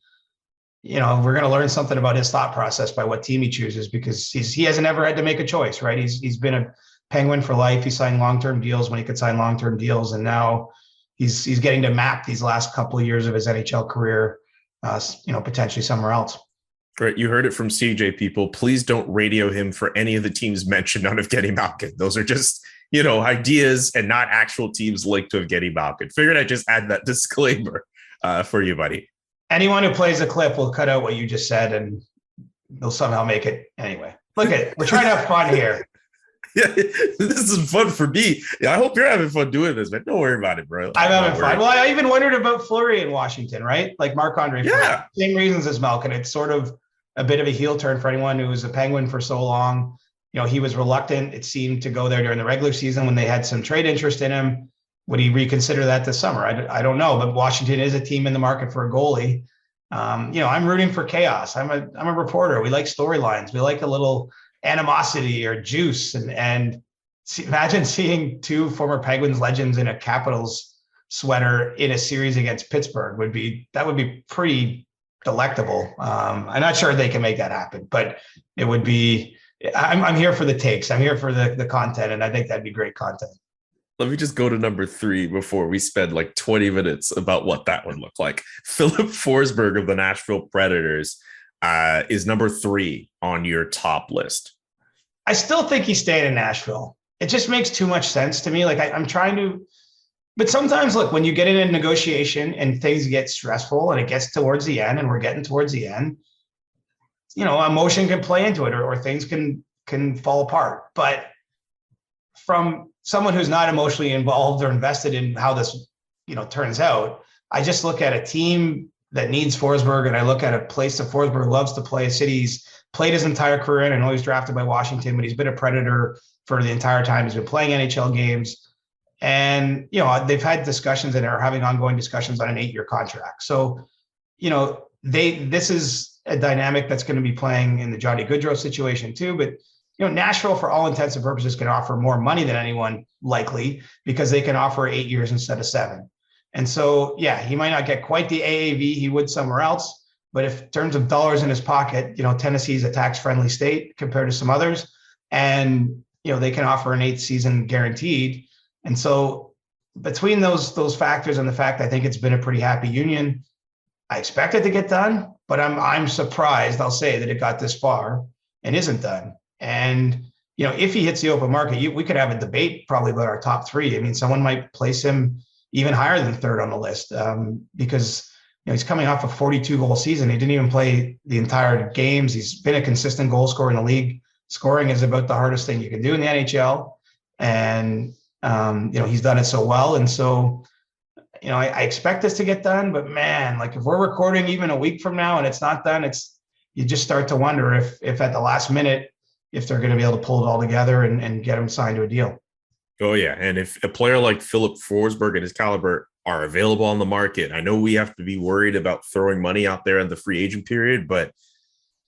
we're going to learn something about his thought process by what team he chooses, because he hasn't ever had to make a choice, right? He's been a Penguin for life. He signed long-term deals when he could sign long-term deals. And now he's getting to map these last couple of years of his NHL career, potentially somewhere else. Great. You heard it from CJ, people. Please don't radio him for any of the teams mentioned on Evgeny Malkin. Those are just, ideas and not actual teams linked to Evgeny Malkin. Figured I'd just add that disclaimer for you, buddy. Anyone who plays the clip will cut out what you just said, and they'll somehow make it anyway. Look at it. We're trying to have fun here. Yeah, this is fun for me. Yeah, I hope you're having fun doing this, but don't worry about it, bro. I'm having fun. Well, I even wondered about Fleury in Washington, right? Like Marc-Andre Fleury. Same reasons as Malkin. It's sort of a bit of a heel turn for anyone who was a Penguin for so long. He was reluctant, it seemed, to go there during the regular season when they had some trade interest in him. Would he reconsider that this summer? I don't know, but Washington is a team in the market for a goalie. I'm rooting for chaos. I'm a reporter. We like storylines. We like a little animosity or juice. And imagine seeing two former Penguins legends in a Capitals sweater in a series against Pittsburgh. That would be pretty delectable. I'm not sure they can make that happen, but it would be. I'm here for the takes. I'm here for the content, and I think that'd be great content. Let me just go to number 3 before we spend like 20 minutes about what that would look like. Philip Forsberg of the Nashville Predators is number 3 on your top list. I still think he's staying in Nashville. It just makes too much sense to me. Like I'm trying to, but sometimes look, when you get in a negotiation and things get stressful and it gets towards the end, and we're getting towards the end, emotion can play into it, or things can fall apart. But from someone who's not emotionally involved or invested in how this, turns out, I just look at a team that needs Forsberg, and I look at a place that Forsberg loves to play, a city he's played his entire career in. I know he's drafted by Washington, but he's been a Predator for the entire time. He's been playing NHL games, and, they've had discussions and are having ongoing discussions on an 8-year contract. So, this is a dynamic that's going to be playing in the Johnny Gaudreau situation too. But, Nashville, for all intents and purposes, can offer more money than anyone likely, because they can offer 8 years instead of 7. And so, yeah, he might not get quite the AAV he would somewhere else, but if in terms of dollars in his pocket, Tennessee's a tax-friendly state compared to some others, and, they can offer an 8th season guaranteed. And so between those factors and the fact I think it's been a pretty happy union, I expect it to get done, but I'm surprised, I'll say, that it got this far and isn't done. And, if he hits the open market, we could have a debate probably about our top 3. I mean, someone might place him even higher than 3rd on the list, because, he's coming off a 42-goal season. He didn't even play the entire games. He's been a consistent goal scorer in the league. Scoring is about the hardest thing you can do in the NHL. And, he's done it so well. And so, I expect this to get done, but man, like if we're recording even a week from now and it's not done, you just start to wonder if at the last minute, if they're going to be able to pull it all together and get him signed to a deal. Oh yeah. And if a player like Philip Forsberg and his caliber are available on the market, I know we have to be worried about throwing money out there in the free agent period, but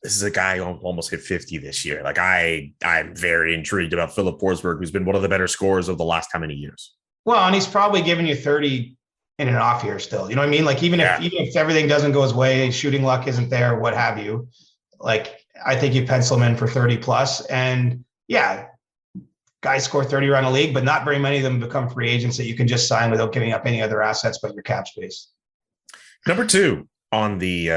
this is a guy who almost hit 50 this year. Like I'm very intrigued about Philip Forsberg, who's been one of the better scorers of the last how many years? Well, and he's probably giving you 30 in an off year still. You know what I mean? Like even if everything doesn't go his way, shooting luck isn't there, what have you, like I think you pencil him in for 30 plus. And yeah, guys score 30 around the league, but not very many of them become free agents that you can just sign without giving up any other assets but your cap space. Number 2 on the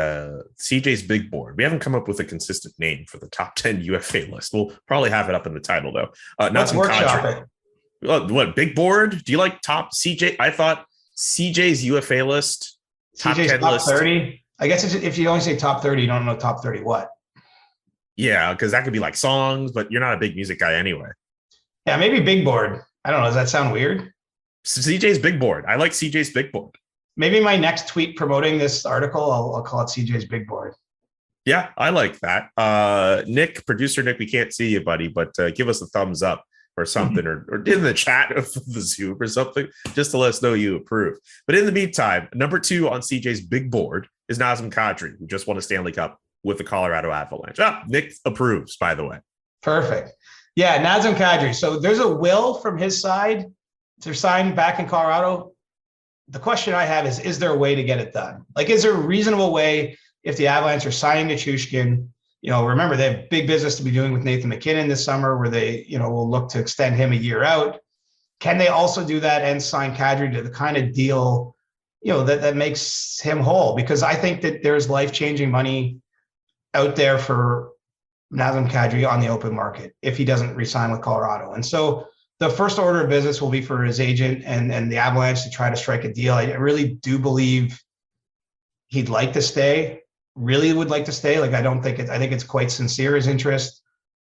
CJ's big board. We haven't come up with a consistent name for the top 10 UFA list. We'll probably have it up in the title though. Not some contract. What big board? Do you like top CJ? I thought CJ's UFA list, top CJ's 10 top list. 30. I guess if you only say top 30, you don't know top 30 what. Yeah, because that could be like songs, but you're not a big music guy anyway. Yeah, maybe big board. I don't know. Does that sound weird? CJ's big board. I like CJ's big board. maybe my next tweet promoting this article, I'll call it CJ's Big Board. Yeah, I like that. Nick, producer Nick, we can't see you, buddy, but give us a thumbs up or something, or in the chat of the Zoom or something, just to let us know you approve. But in the meantime, number 2 on CJ's Big Board is Nazem Kadri, who just won a Stanley Cup with the Colorado Avalanche. Nick approves, by the way. Perfect. Yeah, Nazem Kadri. So there's a will from his side to sign back in Colorado. The question I have is there a way to get it done? Like, is there a reasonable way if the Avalanche are signing Nichushkin? Remember, they have big business to be doing with Nathan MacKinnon this summer where they, will look to extend him a year out. Can they also do that and sign Kadri to the kind of deal, that makes him whole? Because I think that there's life-changing money out there for Nazem Kadri on the open market if he doesn't re-sign with Colorado. And so the first order of business will be for his agent and the Avalanche to try to strike a deal. I really do believe he'd like to stay, really would like to stay. Like, I think it's quite sincere, his interest.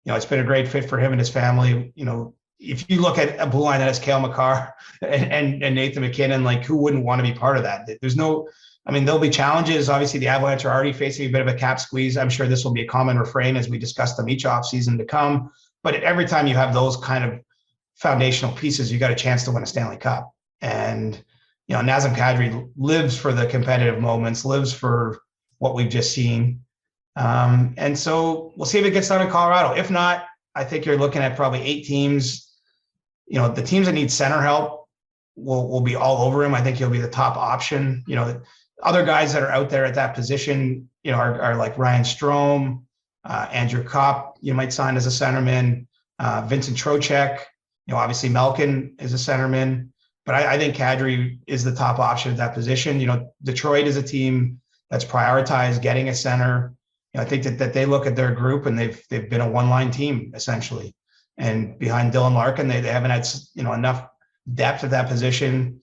It's been a great fit for him and his family. If you look at a blue line that has Cale Makar and Nathan MacKinnon, like, who wouldn't want to be part of that? There'll be challenges. Obviously, the Avalanche are already facing a bit of a cap squeeze. I'm sure this will be a common refrain as we discuss them each offseason to come. But every time you have those kind of foundational pieces, you got a chance to win a Stanley Cup. And, Nazem Kadri lives for the competitive moments, lives for what we've just seen. And so we'll see if it gets done in Colorado. If not, I think you're looking at probably 8 teams. The teams that need center help will be all over him. I think he'll be the top option. Other guys that are out there at that position, are like Ryan Strome, Andrew Kopp, you might sign as a centerman, Vincent Trocheck, obviously Malkin is a centerman, but I think Kadri is the top option at that position. Detroit is a team that's prioritized getting a center. I think that they look at their group and they've been a one-line team essentially. And behind Dylan Larkin, they haven't had, enough depth at that position.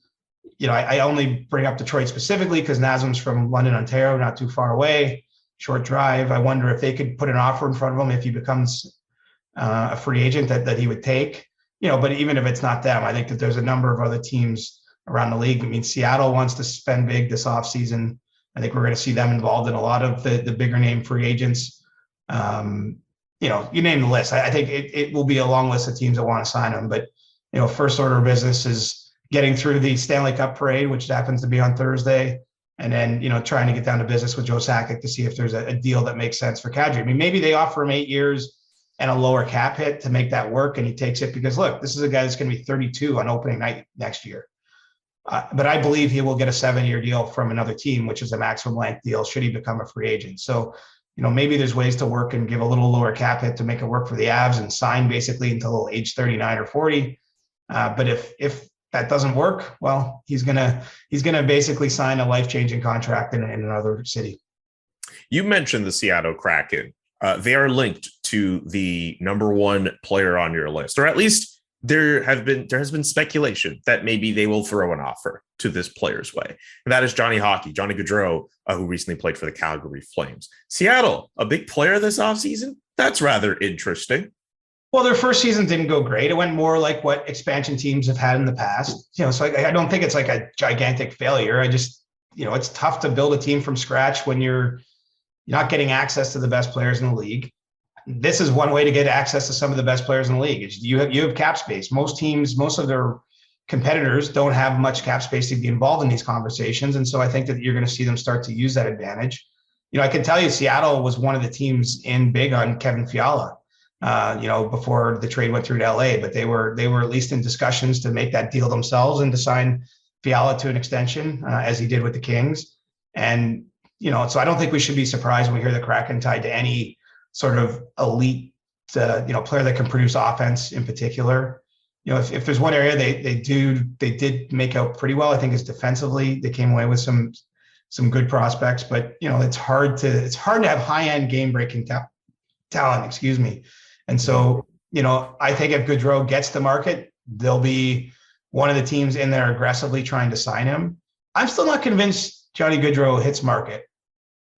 I only bring up Detroit specifically because Nazem's from London, Ontario, not too far away, short drive. I wonder if they could put an offer in front of him if he becomes a free agent that he would take. But even if it's not them, I think that there's a number of other teams around the league. Seattle wants to spend big this offseason. I think we're going to see them involved in a lot of the bigger name free agents. You name the list. I think it will be a long list of teams that want to sign them. But, first order of business is getting through the Stanley Cup parade, which happens to be on Thursday. And then, trying to get down to business with Joe Sakic to see if there's a deal that makes sense for Kadri. Maybe they offer him 8 years and a lower cap hit to make that work. And he takes it because, look, this is a guy that's going to be 32 on opening night next year. But I believe he will get a 7-year deal from another team, which is a maximum length deal should he become a free agent. So, maybe there's ways to work and give a little lower cap hit to make it work for the Avs and sign basically until age 39 or 40. But if that doesn't work, well, he's gonna basically sign a life-changing contract in another city. You mentioned the Seattle Kraken. They are linked to the number 1 player on your list, or at least there has been speculation that maybe they will throw an offer to this player's way. And that is Johnny Gaudreau, who recently played for the Calgary Flames. Seattle, a big player this offseason? That's rather interesting. Well, their first season didn't go great. It went more like what expansion teams have had in the past. So I don't think it's like a gigantic failure. I just, it's tough to build a team from scratch when you're not getting access to the best players in the league. This is one way to get access to some of the best players in the league. You have cap space. Most teams, most of their competitors don't have much cap space to be involved in these conversations. And so I think that you're going to see them start to use that advantage. I can tell you Seattle was one of the teams in big on Kevin Fiala, before the trade went through to LA, but they were at least in discussions to make that deal themselves and to sign Fiala to an extension as he did with the Kings. And, so I don't think we should be surprised when we hear the Kraken tied to any sort of elite, player that can produce offense in particular. If there's one area they did make out pretty well, I think is defensively. They came away with some good prospects, but it's hard to have high-end game-breaking talent, excuse me. And so, I think if Gaudreau gets to market, they'll be one of the teams in there aggressively trying to sign him. I'm still not convinced Johnny Gaudreau hits market.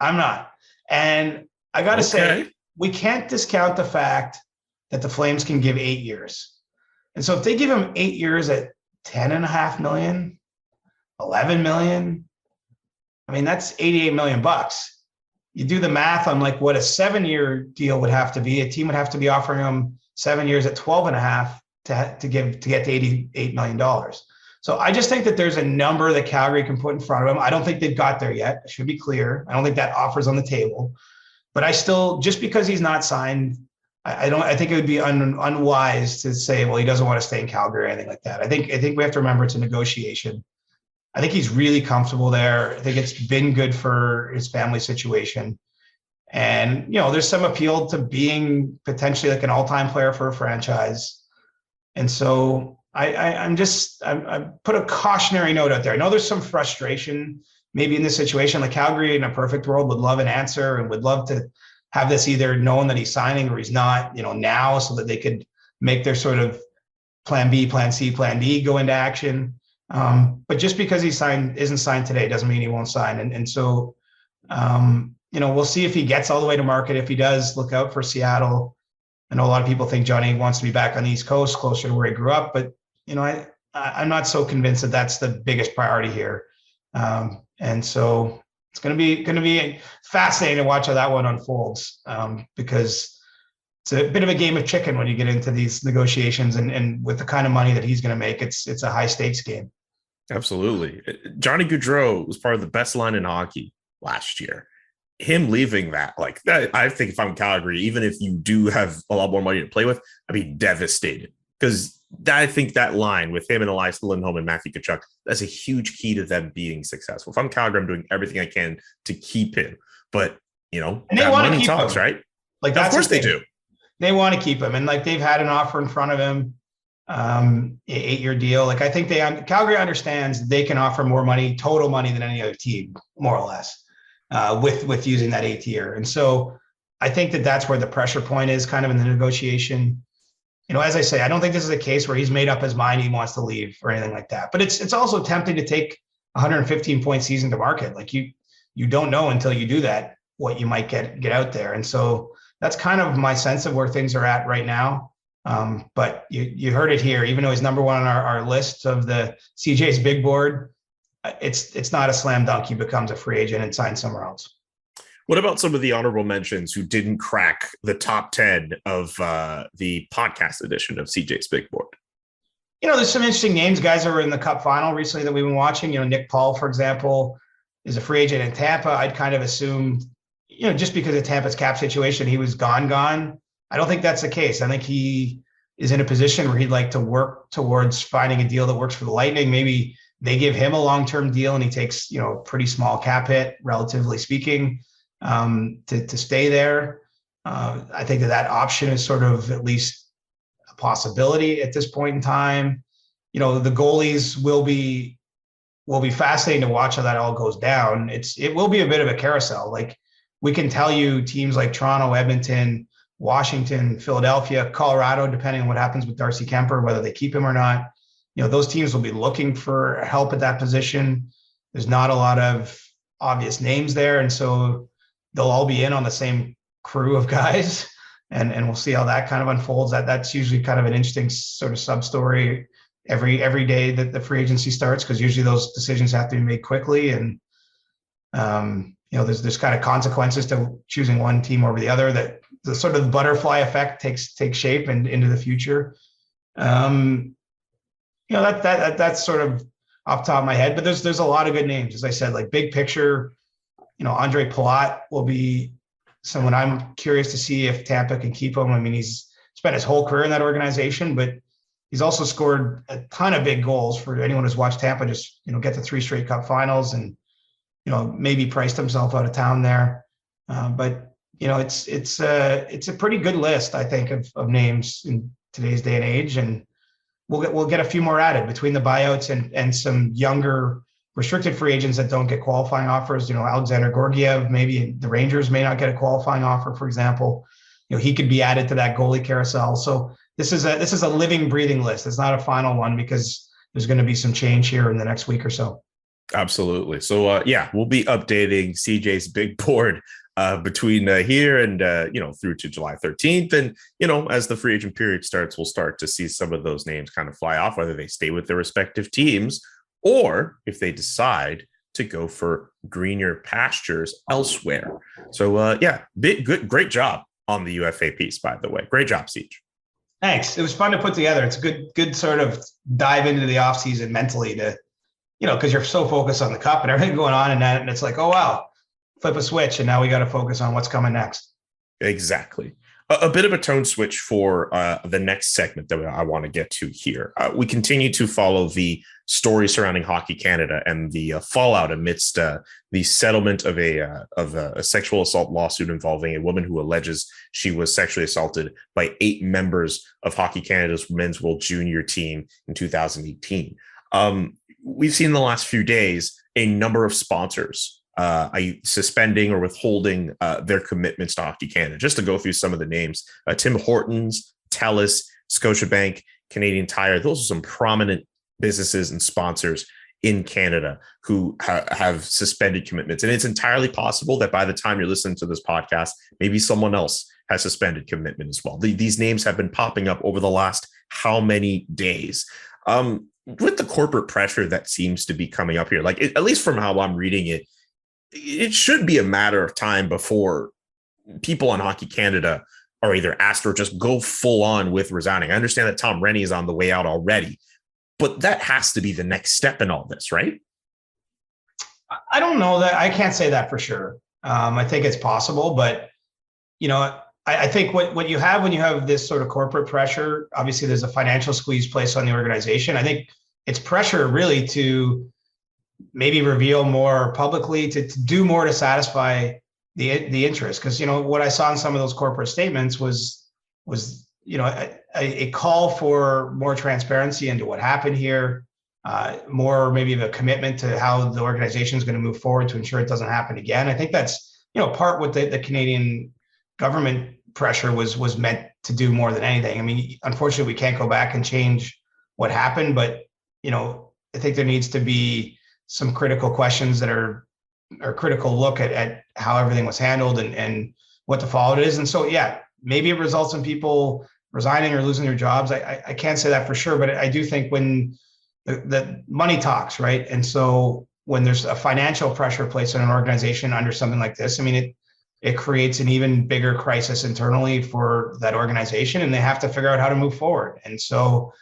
I'm not. And I got to say, we can't discount the fact that the Flames can give 8 years. And so if they give him 8 years at $10.5 million, 11 million. I mean, that's 88 million bucks. You do the math on like what a 7-year deal would have to be. A team would have to be offering him 7 years at 12 and a half to get to $88 million. So I just think that there's a number that Calgary can put in front of him. I don't think they've got there yet. I should be clear. I don't think that offer's on the table. But I still, just because he's not signed, I think it would be unwise to say, well, he doesn't want to stay in Calgary or anything like that. I think we have to remember it's a negotiation. I think he's really comfortable there. I think it's been good for his family situation. And, there's some appeal to being potentially like an all-time player for a franchise. And so I put a cautionary note out there. I know there's some frustration maybe in this situation. Like Calgary in a perfect world would love an answer and would love to have this either known that he's signing or he's not, now, so that they could make their sort of plan B, plan C, plan D go into action. But just because isn't signed today doesn't mean he won't sign. And so, we'll see if he gets all the way to market. If he does, look out for Seattle. I know a lot of people think Johnny wants to be back on the East Coast, closer to where he grew up, but I'm not so convinced that that's the biggest priority here. And so it's going to be fascinating to watch how that one unfolds, because it's a bit of a game of chicken when you get into these negotiations, and with the kind of money that he's going to make, it's a high stakes game. Absolutely. Johnny Gaudreau was part of the best line in hockey last year. Him leaving that, like that, I think if I'm Calgary, even if you do have a lot more money to play with, I'd be devastated, because I think that line with him and Elias Lindholm and Matthew Tkachuk, that's a huge key to them being successful. If I'm Calgary, I'm doing everything I can to keep him. But, and they want to keep talks, him, right? Like, of course they do. They want to keep him. And like, they've had an offer in front of him, 8-year deal. Like, I think Calgary understands they can offer more money, total money, than any other team, more or less, with using that 8th year. And so I think that's where the pressure point is kind of in the negotiation. As I say, I don't think this is a case where he's made up his mind he wants to leave or anything like that. But it's also tempting to take a 115-point season to market. Like, you don't know until you do that what you might get out there. And so that's kind of my sense of where things are at right now. But you heard it here. Even though he's number one on our list of the CJ's big board, it's not a slam dunk he becomes a free agent and signs somewhere else. What about some of the honorable mentions who didn't crack the top 10 of the podcast edition of CJ's Big Board? There's some interesting names, guys that were in the Cup final recently that we've been watching. Nick Paul, for example, is a free agent in Tampa. I'd kind of assumed, just because of Tampa's cap situation, he was gone. I don't think that's the case. I think he is in a position where he'd like to work towards finding a deal that works for the Lightning. Maybe they give him a long-term deal and he takes, a pretty small cap hit, relatively speaking, to stay there. I think that option is sort of at least a possibility at this point in time. The goalies will be fascinating to watch how that all goes down. It will be a bit of a carousel. Like, we can tell you teams like Toronto, Edmonton, Washington, Philadelphia, Colorado, depending on what happens with Darcy Kemper, whether they keep him or not, those teams will be looking for help at that position. There's not a lot of obvious names there. And so they'll all be in on the same crew of guys, and we'll see how that kind of unfolds. That's usually kind of an interesting sort of sub-story every day that the free agency starts, because usually those decisions have to be made quickly. And, there's kind of consequences to choosing one team over the other, that the sort of butterfly effect takes shape and into the future. That's sort of off the top of my head, but there's a lot of good names. As I said, like, big picture, Andre Palat will be someone I'm curious to see if Tampa can keep him. I mean, he's spent his whole career in that organization, but he's also scored a ton of big goals. For anyone who's watched Tampa just, get to 3 straight Cup finals and, maybe priced himself out of town there. But it's a pretty good list, I think, of names in today's day and age. And we'll get a few more added between the buyouts and some younger restricted free agents that don't get qualifying offers. Alexander Georgiev, maybe the Rangers may not get a qualifying offer, for example. He could be added to that goalie carousel. So this is a living, breathing list. It's not a final one, because there's going to be some change here in the next week or so. Absolutely. So we'll be updating CJ's big board between here and through to July 13th. And as the free agent period starts, we'll start to see some of those names kind of fly off, whether they stay with their respective teams or if they decide to go for greener pastures elsewhere. So, great job on the UFA piece, by the way. Great job, Siege. Thanks. It was fun to put together. It's a good sort of dive into the offseason mentally to, because you're so focused on the cup and everything going on, and it's like, oh, wow, flip a switch, and now we got to focus on what's coming next. Exactly. A bit of a tone switch for the next segment that I want to get to here. We continue to follow the story surrounding Hockey Canada and the fallout amidst the settlement of a sexual assault lawsuit involving a woman who alleges she was sexually assaulted by 8 members of Hockey Canada's Men's World Junior team in 2018. We've seen in the last few days a number of sponsors suspending or withholding their commitments to Hockey Canada. Just to go through some of the names, Tim Hortons, TELUS, Scotiabank, Canadian Tire, those are some prominent businesses and sponsors in Canada who have suspended commitments. And it's entirely possible that by the time you're listening to this podcast, maybe someone else has suspended commitment as well. These names have been popping up over the last how many days? With the corporate pressure that seems to be coming up here, at least from how I'm reading it, it should be a matter of time before people on Hockey Canada are either asked or just go full on with resigning. I understand that Tom Rennie is on the way out already, but that has to be the next step in all this, right? I don't know that. I can't say that for sure. I think it's possible, but I think what you have when you have this sort of corporate pressure, obviously there's a financial squeeze placed on the organization. I think it's pressure really to maybe reveal more publicly, to do more to satisfy the interest. Because, what I saw in some of those corporate statements was a call for more transparency into what happened here, more maybe of a commitment to how the organization is going to move forward to ensure it doesn't happen again. I think that's, part what the Canadian government pressure was meant to do more than anything. I mean, unfortunately, we can't go back and change what happened, but, I think there needs to be some critical questions that are critical look at how everything was handled and what the fallout is. And so, maybe it results in people resigning or losing their jobs. I can't say that for sure, but I do think when the money talks, right? And so when there's a financial pressure placed on an organization under something like this, I mean, it creates an even bigger crisis internally for that organization, and they have to figure out how to move forward. And so,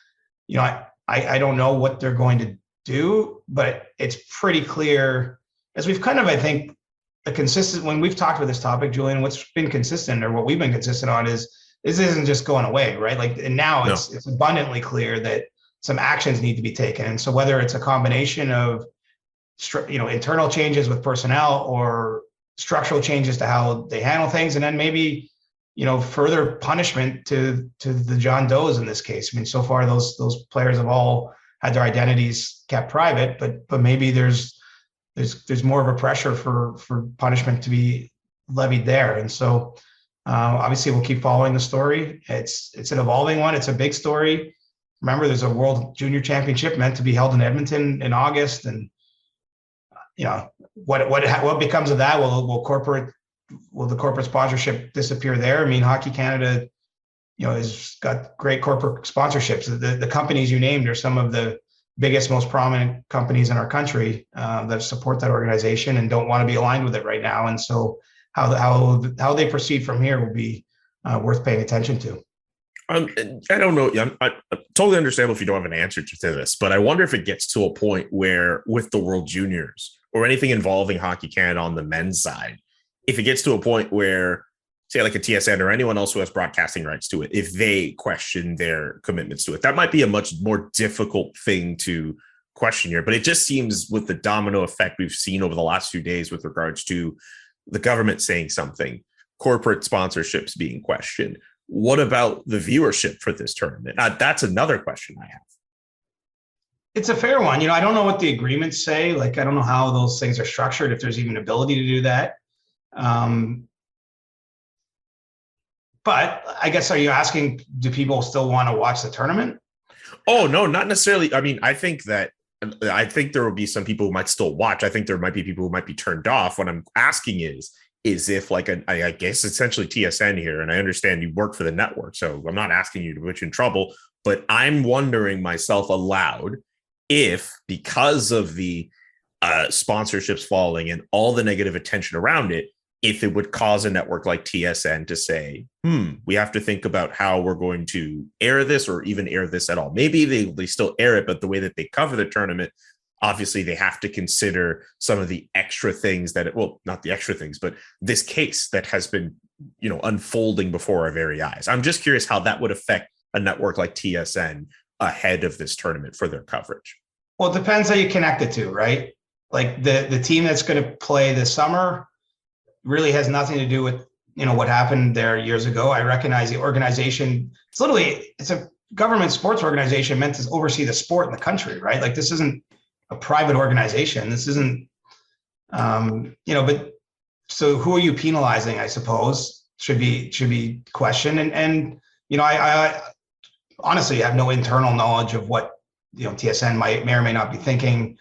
I don't know what they're going to do, but it's pretty clear, as we've kind of, I think, when we've talked about this topic, Julian, what's been consistent, or what we've been consistent on, is this isn't just going away, right? And now it's abundantly clear that some actions need to be taken. And so whether it's a combination of internal changes with personnel or structural changes to how they handle things, and then maybe further punishment to the John Does in this case. I mean, so far those players have all had their identities kept private, but maybe there's more of a pressure for punishment to be levied there. And so obviously we'll keep following the story. It's an evolving one. It's a big story. Remember, there's a World Junior Championship meant to be held in Edmonton in August, and what becomes of that? Will the corporate sponsorship disappear there? I mean, Hockey Canada, has got great corporate sponsorships. The companies you named are some of the biggest, most prominent companies in our country that support that organization and don't want to be aligned with it right now. And so how they proceed from here will be worth paying attention to. I don't know. I totally understand if you don't have an answer to this, but I wonder if it gets to a point where with the World Juniors or anything involving Hockey Canada on the men's side, if it gets to a point where, say, like a TSN or anyone else who has broadcasting rights to it, if they question their commitments to it, that might be a much more difficult thing to question here. But it just seems, with the domino effect we've seen over the last few days with regards to the government saying something, corporate sponsorships being questioned, what about the viewership for this tournament? That's another question I have. It's a fair one. I don't know what the agreements say. I don't know how those things are structured, if there's even ability to do that. But I guess, are you asking, do people still want to watch the tournament? Oh, no, not necessarily. I mean, I think there will be some people who might still watch. I think there might be people who might be turned off. What I'm asking is if I guess essentially TSN here, and I understand you work for the network, so I'm not asking you to put you in trouble, but I'm wondering myself aloud if, because of the sponsorships falling and all the negative attention around it, if it would cause a network like TSN to say, we have to think about how we're going to air this or even air this at all. Maybe they still air it, but the way that they cover the tournament, obviously they have to consider some of the extra things not the extra things, but this case that has been, unfolding before our very eyes. I'm just curious how that would affect a network like TSN ahead of this tournament for their coverage. Well, it depends how you connect it to, right? Like the team that's going to play this summer really has nothing to do with, what happened there years ago. I recognize the organization. It's a government sports organization meant to oversee the sport in the country, right? Like this isn't a private organization. This isn't, but so who are you penalizing, I suppose, should be questioned. And I honestly have no internal knowledge of what, TSN may or may not be thinking.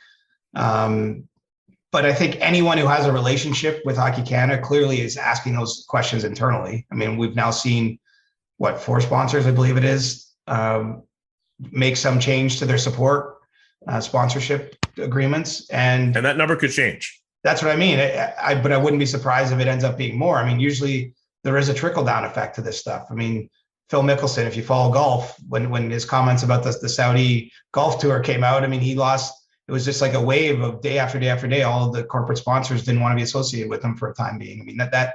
But I think anyone who has a relationship with Hockey Canada clearly is asking those questions internally. I mean, we've now seen 4 sponsors, I believe it is, make some change to their support sponsorship agreements. And that number could change. That's what I mean. But I wouldn't be surprised if it ends up being more. I mean, usually there is a trickle down effect to this stuff. I mean, Phil Mickelson, if you follow golf, when his comments about the Saudi golf tour came out, I mean, he lost. It was just like a wave of day after day after day. All of the corporate sponsors didn't want to be associated with him for a time being. I mean, that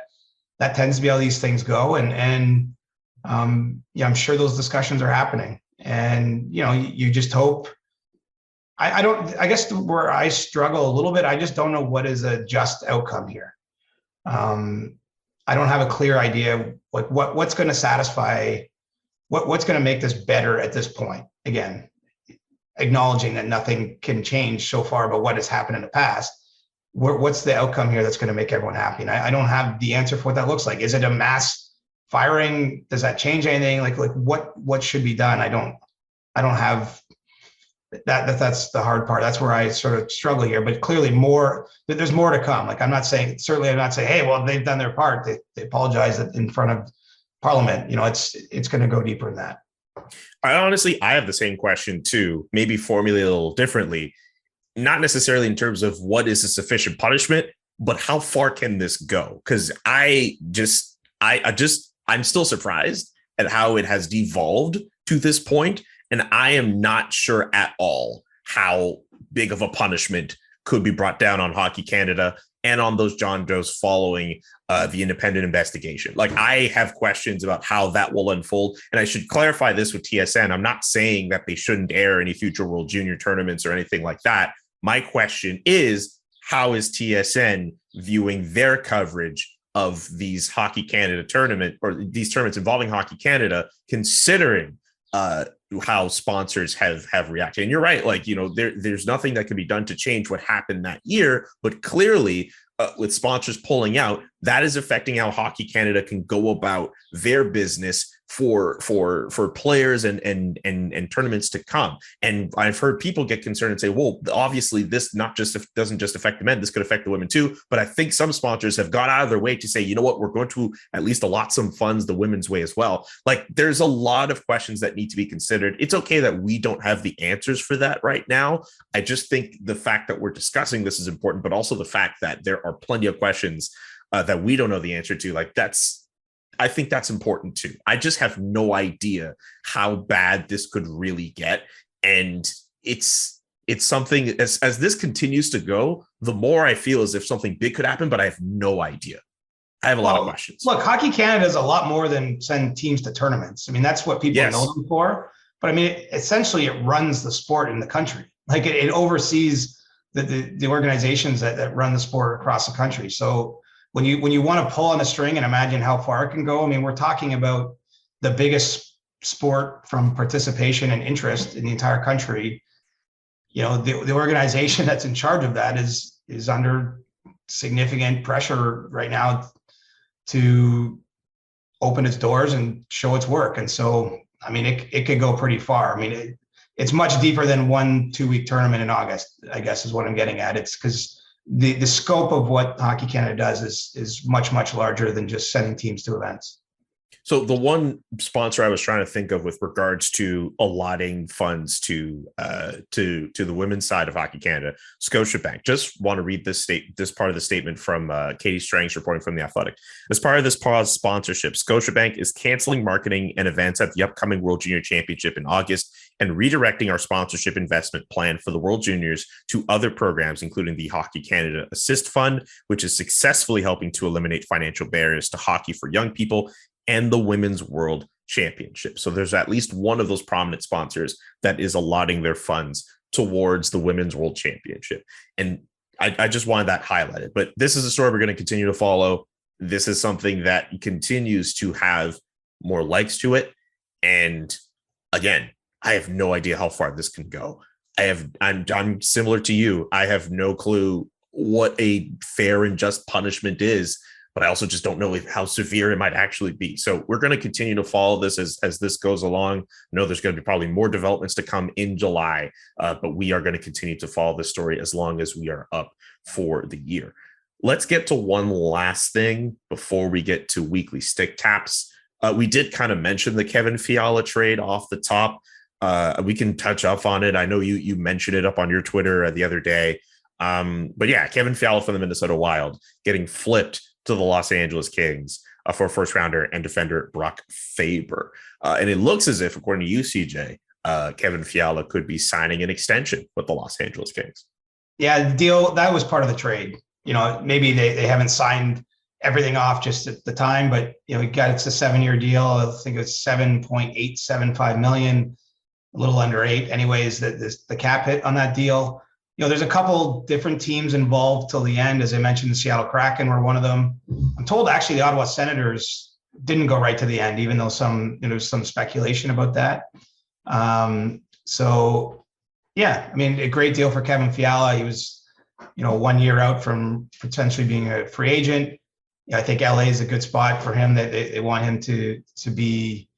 tends to be how these things go. And I'm sure those discussions are happening. And, you just hope. I guess where I struggle a little bit, I just don't know what is a just outcome here. I don't have a clear idea like what's going to satisfy, what's going to make this better at this point. Again, acknowledging that nothing can change so far about what has happened in the past. What's the outcome here that's going to make everyone happy? And I don't have the answer for what that looks like. Is it a mass firing? Does that change anything? Like what should be done? I don't have that. That's the hard part. That's where I sort of struggle here. But clearly there's more to come. Like I'm not saying, hey, well, they've done their part. They apologized in front of Parliament. It's going to go deeper than that. I have the same question too, maybe formulated a little differently, not necessarily in terms of what is a sufficient punishment, but how far can this go? Because I'm still surprised at how it has devolved to this point, and I am not sure at all how big of a punishment could be brought down on Hockey Canada and on those John Does following the independent investigation. Like I have questions about how that will unfold. And I should clarify this with TSN. I'm not saying that they shouldn't air any future World Junior tournaments or anything like that. My question is, how is TSN viewing their coverage of these Hockey Canada tournament or these tournaments involving Hockey Canada, considering how sponsors have reacted? And you're right. Like, there's nothing that can be done to change what happened that year, but clearly with sponsors pulling out, that is affecting how Hockey Canada can go about their business for players and tournaments to come. And I've heard people get concerned and say, well, obviously this doesn't just affect the men, this could affect the women too. But I think some sponsors have gone out of their way to say, you know what, we're going to at least allot some funds the women's way as well. Like there's a lot of questions that need to be considered. It's okay that we don't have the answers for that right now. I just think the fact that we're discussing this is important, but also the fact that there are plenty of questions that we don't know the answer to. I think that's important too. I just have no idea how bad this could really get. And it's something as this continues to go, the more I feel as if something big could happen, but I have no idea. I have a lot of questions. Look, Hockey Canada is a lot more than send teams to tournaments. I mean, that's what people know them for. But I mean, essentially it runs the sport in the country. Like it oversees the organizations that run the sport across the country. So when you want to pull on a string and imagine how far it can go, I mean, we're talking about the biggest sport from participation and interest in the entire country. The organization that's in charge of that is under significant pressure right now to open its doors and show its work. And so, I mean, it could go pretty far. I mean, it's much deeper than 1-2 week tournament in August, I guess is what I'm getting at. It's because the scope of what Hockey Canada does is much, much larger than just sending teams to events. So the one sponsor I was trying to think of with regards to allotting funds to the women's side of Hockey Canada, Scotiabank. Just want to read this part of the statement from Katie Strange reporting from The Athletic. As part of this pause sponsorship, Scotiabank is canceling marketing and events at the upcoming World Junior Championship in August and redirecting our sponsorship investment plan for the World Juniors to other programs, including the Hockey Canada Assist Fund, which is successfully helping to eliminate financial barriers to hockey for young people, and the Women's World Championship. So there's at least one of those prominent sponsors that is allotting their funds towards the Women's World Championship. And I just wanted that highlighted. But this is a story we're going to continue to follow. This is something that continues to have more legs to it. And again, I have no idea how far this can go. I'm similar to you. I have no clue what a fair and just punishment is, but I also just don't know how severe it might actually be. So we're going to continue to follow this as this goes along. I know there's going to be probably more developments to come in July, but we are going to continue to follow this story as long as we are up for the year. Let's get to one last thing before we get to weekly stick taps. We did kind of mention the Kevin Fiala trade off the top. We can touch up on it. I know you mentioned it up on your Twitter the other day. But yeah, Kevin Fiala from the Minnesota Wild getting flipped to the Los Angeles Kings for first rounder and defender Brock Faber. And it looks as if, according to you, CJ, Kevin Fiala could be signing an extension with the Los Angeles Kings. Yeah, the deal, that was part of the trade. Maybe they haven't signed everything off just at the time, but, it's a 7-year deal. I think it's $7.875 million, a little under 8. Anyways, the cap hit on that deal. There's a couple different teams involved till the end. As I mentioned, the Seattle Kraken were one of them. I'm told actually the Ottawa Senators didn't go right to the end, even though there's some speculation about that. So yeah, a great deal for Kevin Fiala. He was, 1 year out from potentially being a free agent. I think LA is a good spot for him. That they want him to be,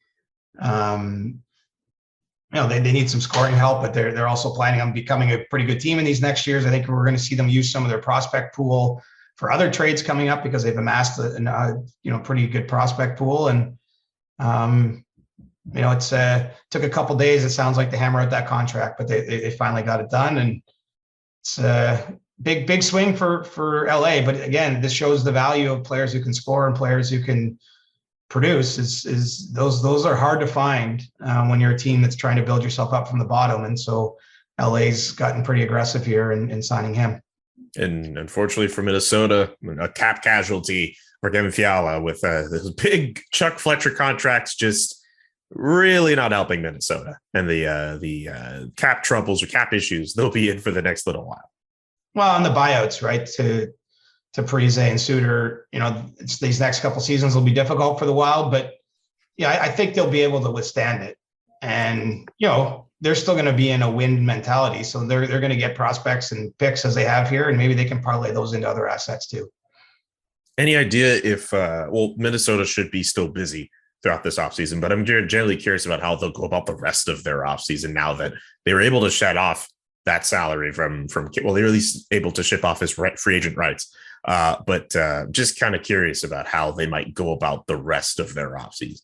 they need some scoring help, but they're also planning on becoming a pretty good team in these next years. I think we're going to see them use some of their prospect pool for other trades coming up because they've amassed a pretty good prospect pool. And it's took a couple days. It sounds like to hammer out that contract, but they finally got it done, and it's a big swing for LA. But again, this shows the value of players who can score and players who can produce. Is those are hard to find when you're a team that's trying to build yourself up from the bottom. And so LA's gotten pretty aggressive here in signing him. And unfortunately for Minnesota, a cap casualty for Kevin Fiala with this big Chuck Fletcher contracts just really not helping Minnesota. And the cap troubles or cap issues, they'll be in for the next little while. Well, on the buyouts, right, to Parise and Suter, these next couple seasons will be difficult for the Wild, but yeah, I think they'll be able to withstand it. And, they're still going to be in a win mentality. So they're going to get prospects and picks as they have here, and maybe they can parlay those into other assets too. Any idea if, Minnesota should be still busy throughout this offseason, but I'm generally curious about how they'll go about the rest of their offseason now that they were able to shed off that salary from they were at least able to ship off his free agent rights. But just kind of curious about how they might go about the rest of their offseason.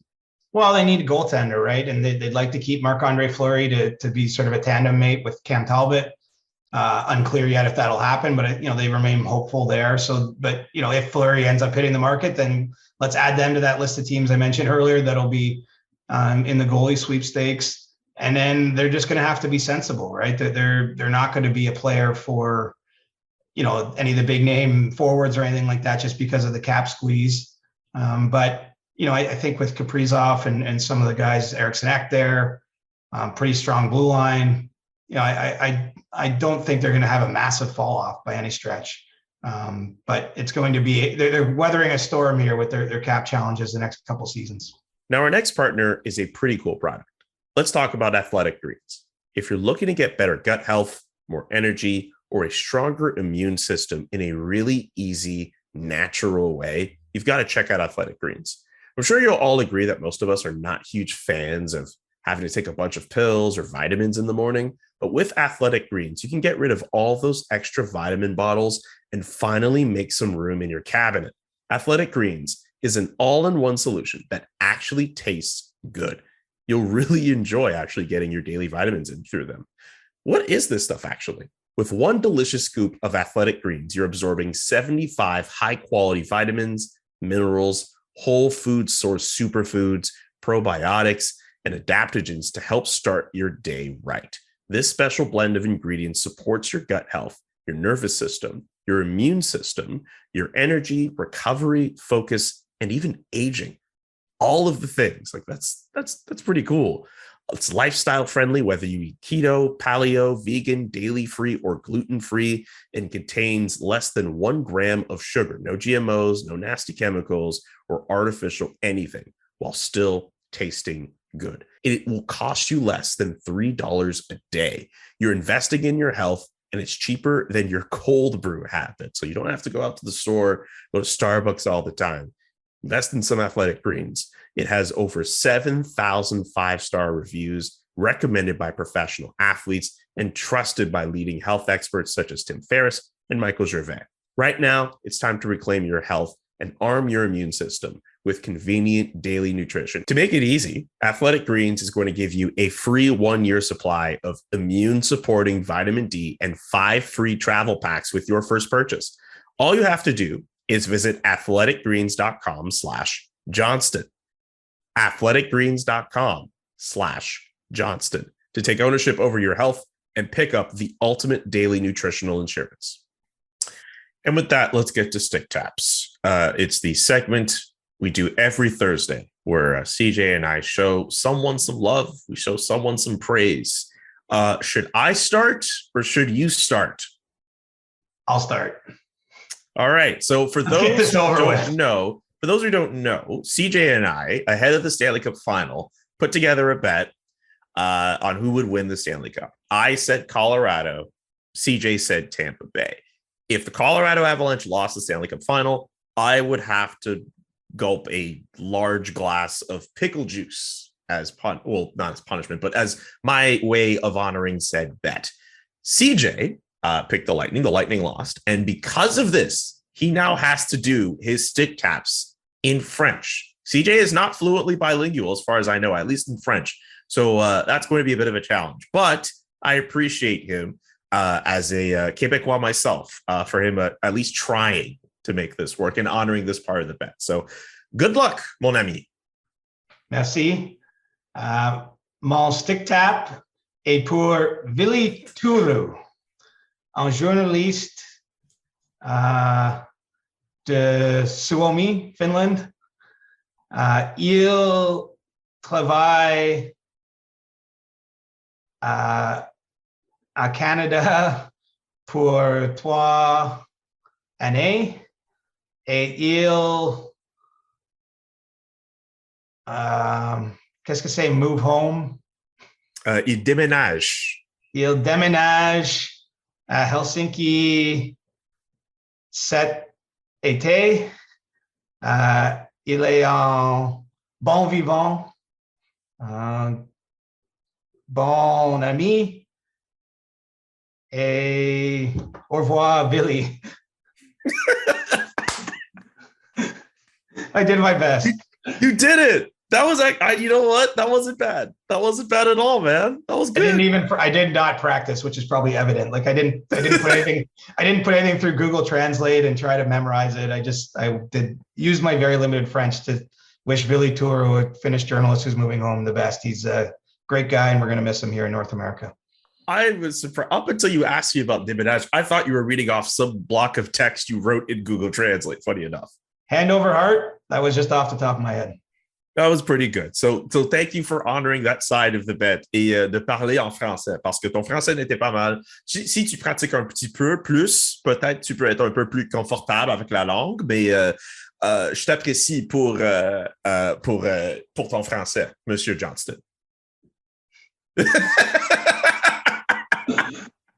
Well, they need a goaltender, right? And they'd like to keep Marc-Andre Fleury to be sort of a tandem mate with Cam Talbot. Unclear yet if that'll happen, but they remain hopeful there. So, but if Fleury ends up hitting the market, then let's add them to that list of teams I mentioned earlier that'll be in the goalie sweepstakes. And then they're just going to have to be sensible, right? They're not going to be a player for any of the big name forwards or anything like that just because of the cap squeeze. But I think with Kaprizov and some of the guys, Eriksson Ek there, pretty strong blue line. I don't think they're going to have a massive fall off by any stretch. But it's going to be, they're weathering a storm here with their cap challenges the next couple seasons. Now, our next partner is a pretty cool product. Let's talk about Athletic Greens. If you're looking to get better gut health, more energy, or a stronger immune system in a really easy, natural way, you've got to check out Athletic Greens. I'm sure you'll all agree that most of us are not huge fans of having to take a bunch of pills or vitamins in the morning, but with Athletic Greens, you can get rid of all those extra vitamin bottles and finally make some room in your cabinet. Athletic Greens is an all-in-one solution that actually tastes good. You'll really enjoy actually getting your daily vitamins in through them. What is this stuff actually? With one delicious scoop of Athletic Greens, you're absorbing 75 high-quality vitamins, minerals, whole food source superfoods, probiotics, and adaptogens to help start your day right. This special blend of ingredients supports your gut health, your nervous system, your immune system, your energy, recovery, focus, and even aging. All of the things. Like that's pretty cool. It's lifestyle friendly, whether you eat keto, paleo, vegan, daily free, or gluten free, and contains less than 1 gram of sugar, no GMOs, no nasty chemicals, or artificial anything, while still tasting good. It will cost you less than $3 a day. You're investing in your health, and it's cheaper than your cold brew habit. So you don't have to go out to the store, go to Starbucks all the time. Invest in some Athletic Greens. It has over 7,000 5-star reviews, recommended by professional athletes and trusted by leading health experts such as Tim Ferriss and Michael Gervais. Right now, it's time to reclaim your health and arm your immune system with convenient daily nutrition. To make it easy, Athletic Greens is going to give you a free 1-year supply of immune-supporting vitamin D and 5 free travel packs with your first purchase. All you have to do is visit athleticgreens.com/Johnston. athleticgreens.com/Johnston to take ownership over your health and pick up the ultimate daily nutritional insurance. And with that, let's get to Stick Taps. It's the segment we do every Thursday where CJ and I show someone some love. We show someone some praise. Should I start or should you start? I'll start. All right. So for those who don't know, CJ and I, ahead of the Stanley Cup final, put together a bet on who would win the Stanley Cup. I said Colorado. CJ said Tampa Bay. If the Colorado Avalanche lost the Stanley Cup final, I would have to gulp a large glass of pickle juice as not as punishment, but as my way of honoring said bet. CJ picked the Lightning. The Lightning lost. And because of this, he now has to do his stick taps in French. CJ is not fluently bilingual, as far as I know, at least in French. So that's going to be a bit of a challenge. But I appreciate him as a Quebecois myself for him at least trying to make this work and honoring this part of the bet. So good luck, mon ami. Merci. Mon stick tap est pour Vili Turu, un journaliste de Suomi, Finland. Il travaille à Canada pour 3 années et qu'est-ce que c'est move home? Il déménage. Il déménage à Helsinki cet été. Il est un bon vivant, un bon ami. Et au revoir, Billy. I did my best. You did it. That was like, you know what? That wasn't bad. That wasn't bad at all, man. That was good. I did not practice, which is probably evident. Like I didn't put anything. I didn't put anything through Google Translate and try to memorize it. I did use my very limited French to wish Vili Tour, a Finnish journalist who's moving home, the best. He's a great guy, and we're going to miss him here in North America. I was surprised up until you asked me about déménage. I thought you were reading off some block of text you wrote in Google Translate. Funny enough. Hand over heart. That was just off the top of my head. That was pretty good. So thank you for honoring that side of the bet et de parler en français parce que ton français n'était pas mal. Si tu pratiques un petit peu plus, peut-être tu peux être un peu plus confortable avec la langue, mais je t'apprécie pour ton français, Monsieur Johnston.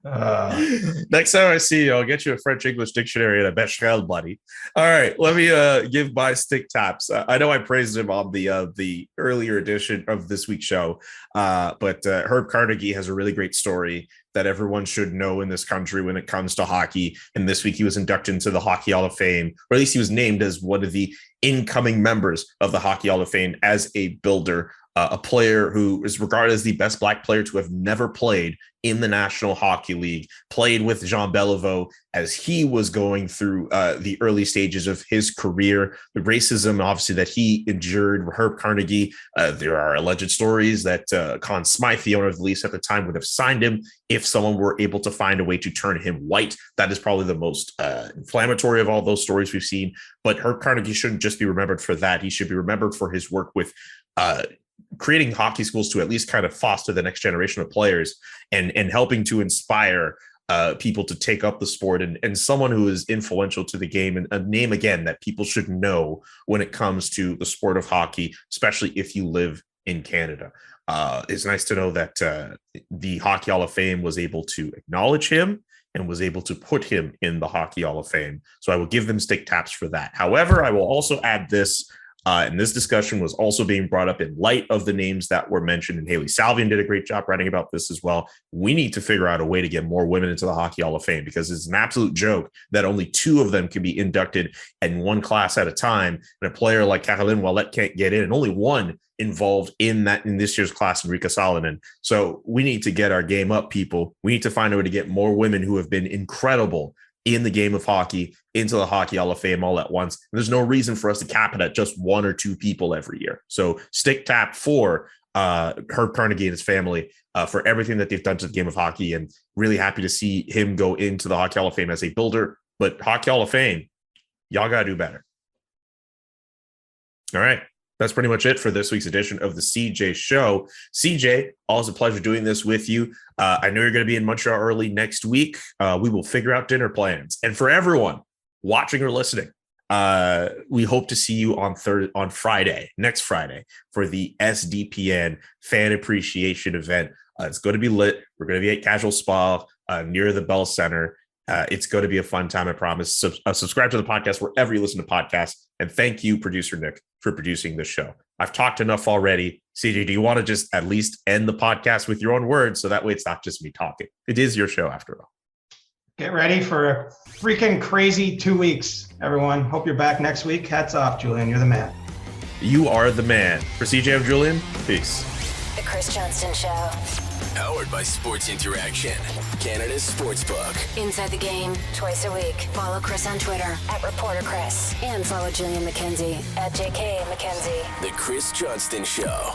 Next time I see you, I'll get you a French English dictionary and a Becherel, buddy. All right, let me give my stick taps. I know I praised him on the earlier edition of this week's show, but Herb Carnegie has a really great story that everyone should know in this country when it comes to hockey. And this week he was inducted into the Hockey Hall of Fame, or at least he was named as one of the incoming members of the Hockey Hall of Fame as a builder. A player who is regarded as the best Black player to have never played in the National Hockey League, played with Jean Beliveau as he was going through the early stages of his career. The racism, obviously, that he endured. Herb Carnegie, there are alleged stories that Conn Smythe, the owner of the Leafs at the time, would have signed him if someone were able to find a way to turn him white. That is probably the most inflammatory of all those stories we've seen. But Herb Carnegie shouldn't just be remembered for that. He should be remembered for his work with creating hockey schools to at least kind of foster the next generation of players and helping to inspire people to take up the sport and someone who is influential to the game and a name, again, that people should know when it comes to the sport of hockey, especially if you live in Canada. It's nice to know that the Hockey Hall of Fame was able to acknowledge him and was able to put him in the Hockey Hall of Fame. So I will give them stick taps for that. However, I will also add this. And this discussion was also being brought up in light of the names that were mentioned. And Haley Salvian did a great job writing about this as well. We need to figure out a way to get more women into the Hockey Hall of Fame because it's an absolute joke that only 2 of them can be inducted in one class at a time. And a player like Caroline Ouellette can't get in, and only one involved in this year's class, Enrica Salonen. So we need to get our game up, people. We need to find a way to get more women who have been incredible in the game of hockey into the Hockey Hall of Fame all at once. And there's no reason for us to cap it at just 1 or 2 people every year. So stick tap for Herb Carnegie and his family for everything that they've done to the game of hockey, and really happy to see him go into the Hockey Hall of Fame as a builder. But Hockey Hall of Fame, y'all got to do better. All right. That's pretty much it for this week's edition of the CJ Show. CJ, always a pleasure doing this with you. I know you're going to be in Montreal early next week. We will figure out dinner plans. And for everyone watching or listening, we hope to see you on Friday, next Friday, for the SDPN Fan Appreciation event. It's going to be lit. We're going to be at Casual Spa near the Bell Center. It's going to be a fun time, I promise. Subscribe to the podcast wherever you listen to podcasts. And thank you, producer Nick, for producing this show. I've talked enough already. CJ, do you want to just at least end the podcast with your own words so that way it's not just me talking? It is your show after all. Get ready for a freaking crazy 2 weeks, everyone. Hope you're back next week. Hats off, Julian. You're the man. You are the man. For CJ, I'm Julian. Peace. The Chris Johnston Show. Powered by Sports Interaction, Canada's sportsbook. Inside the game, twice a week. Follow Chris on Twitter @ReporterChris. And follow Julian McKenzie @JK McKenzie. The Chris Johnston Show.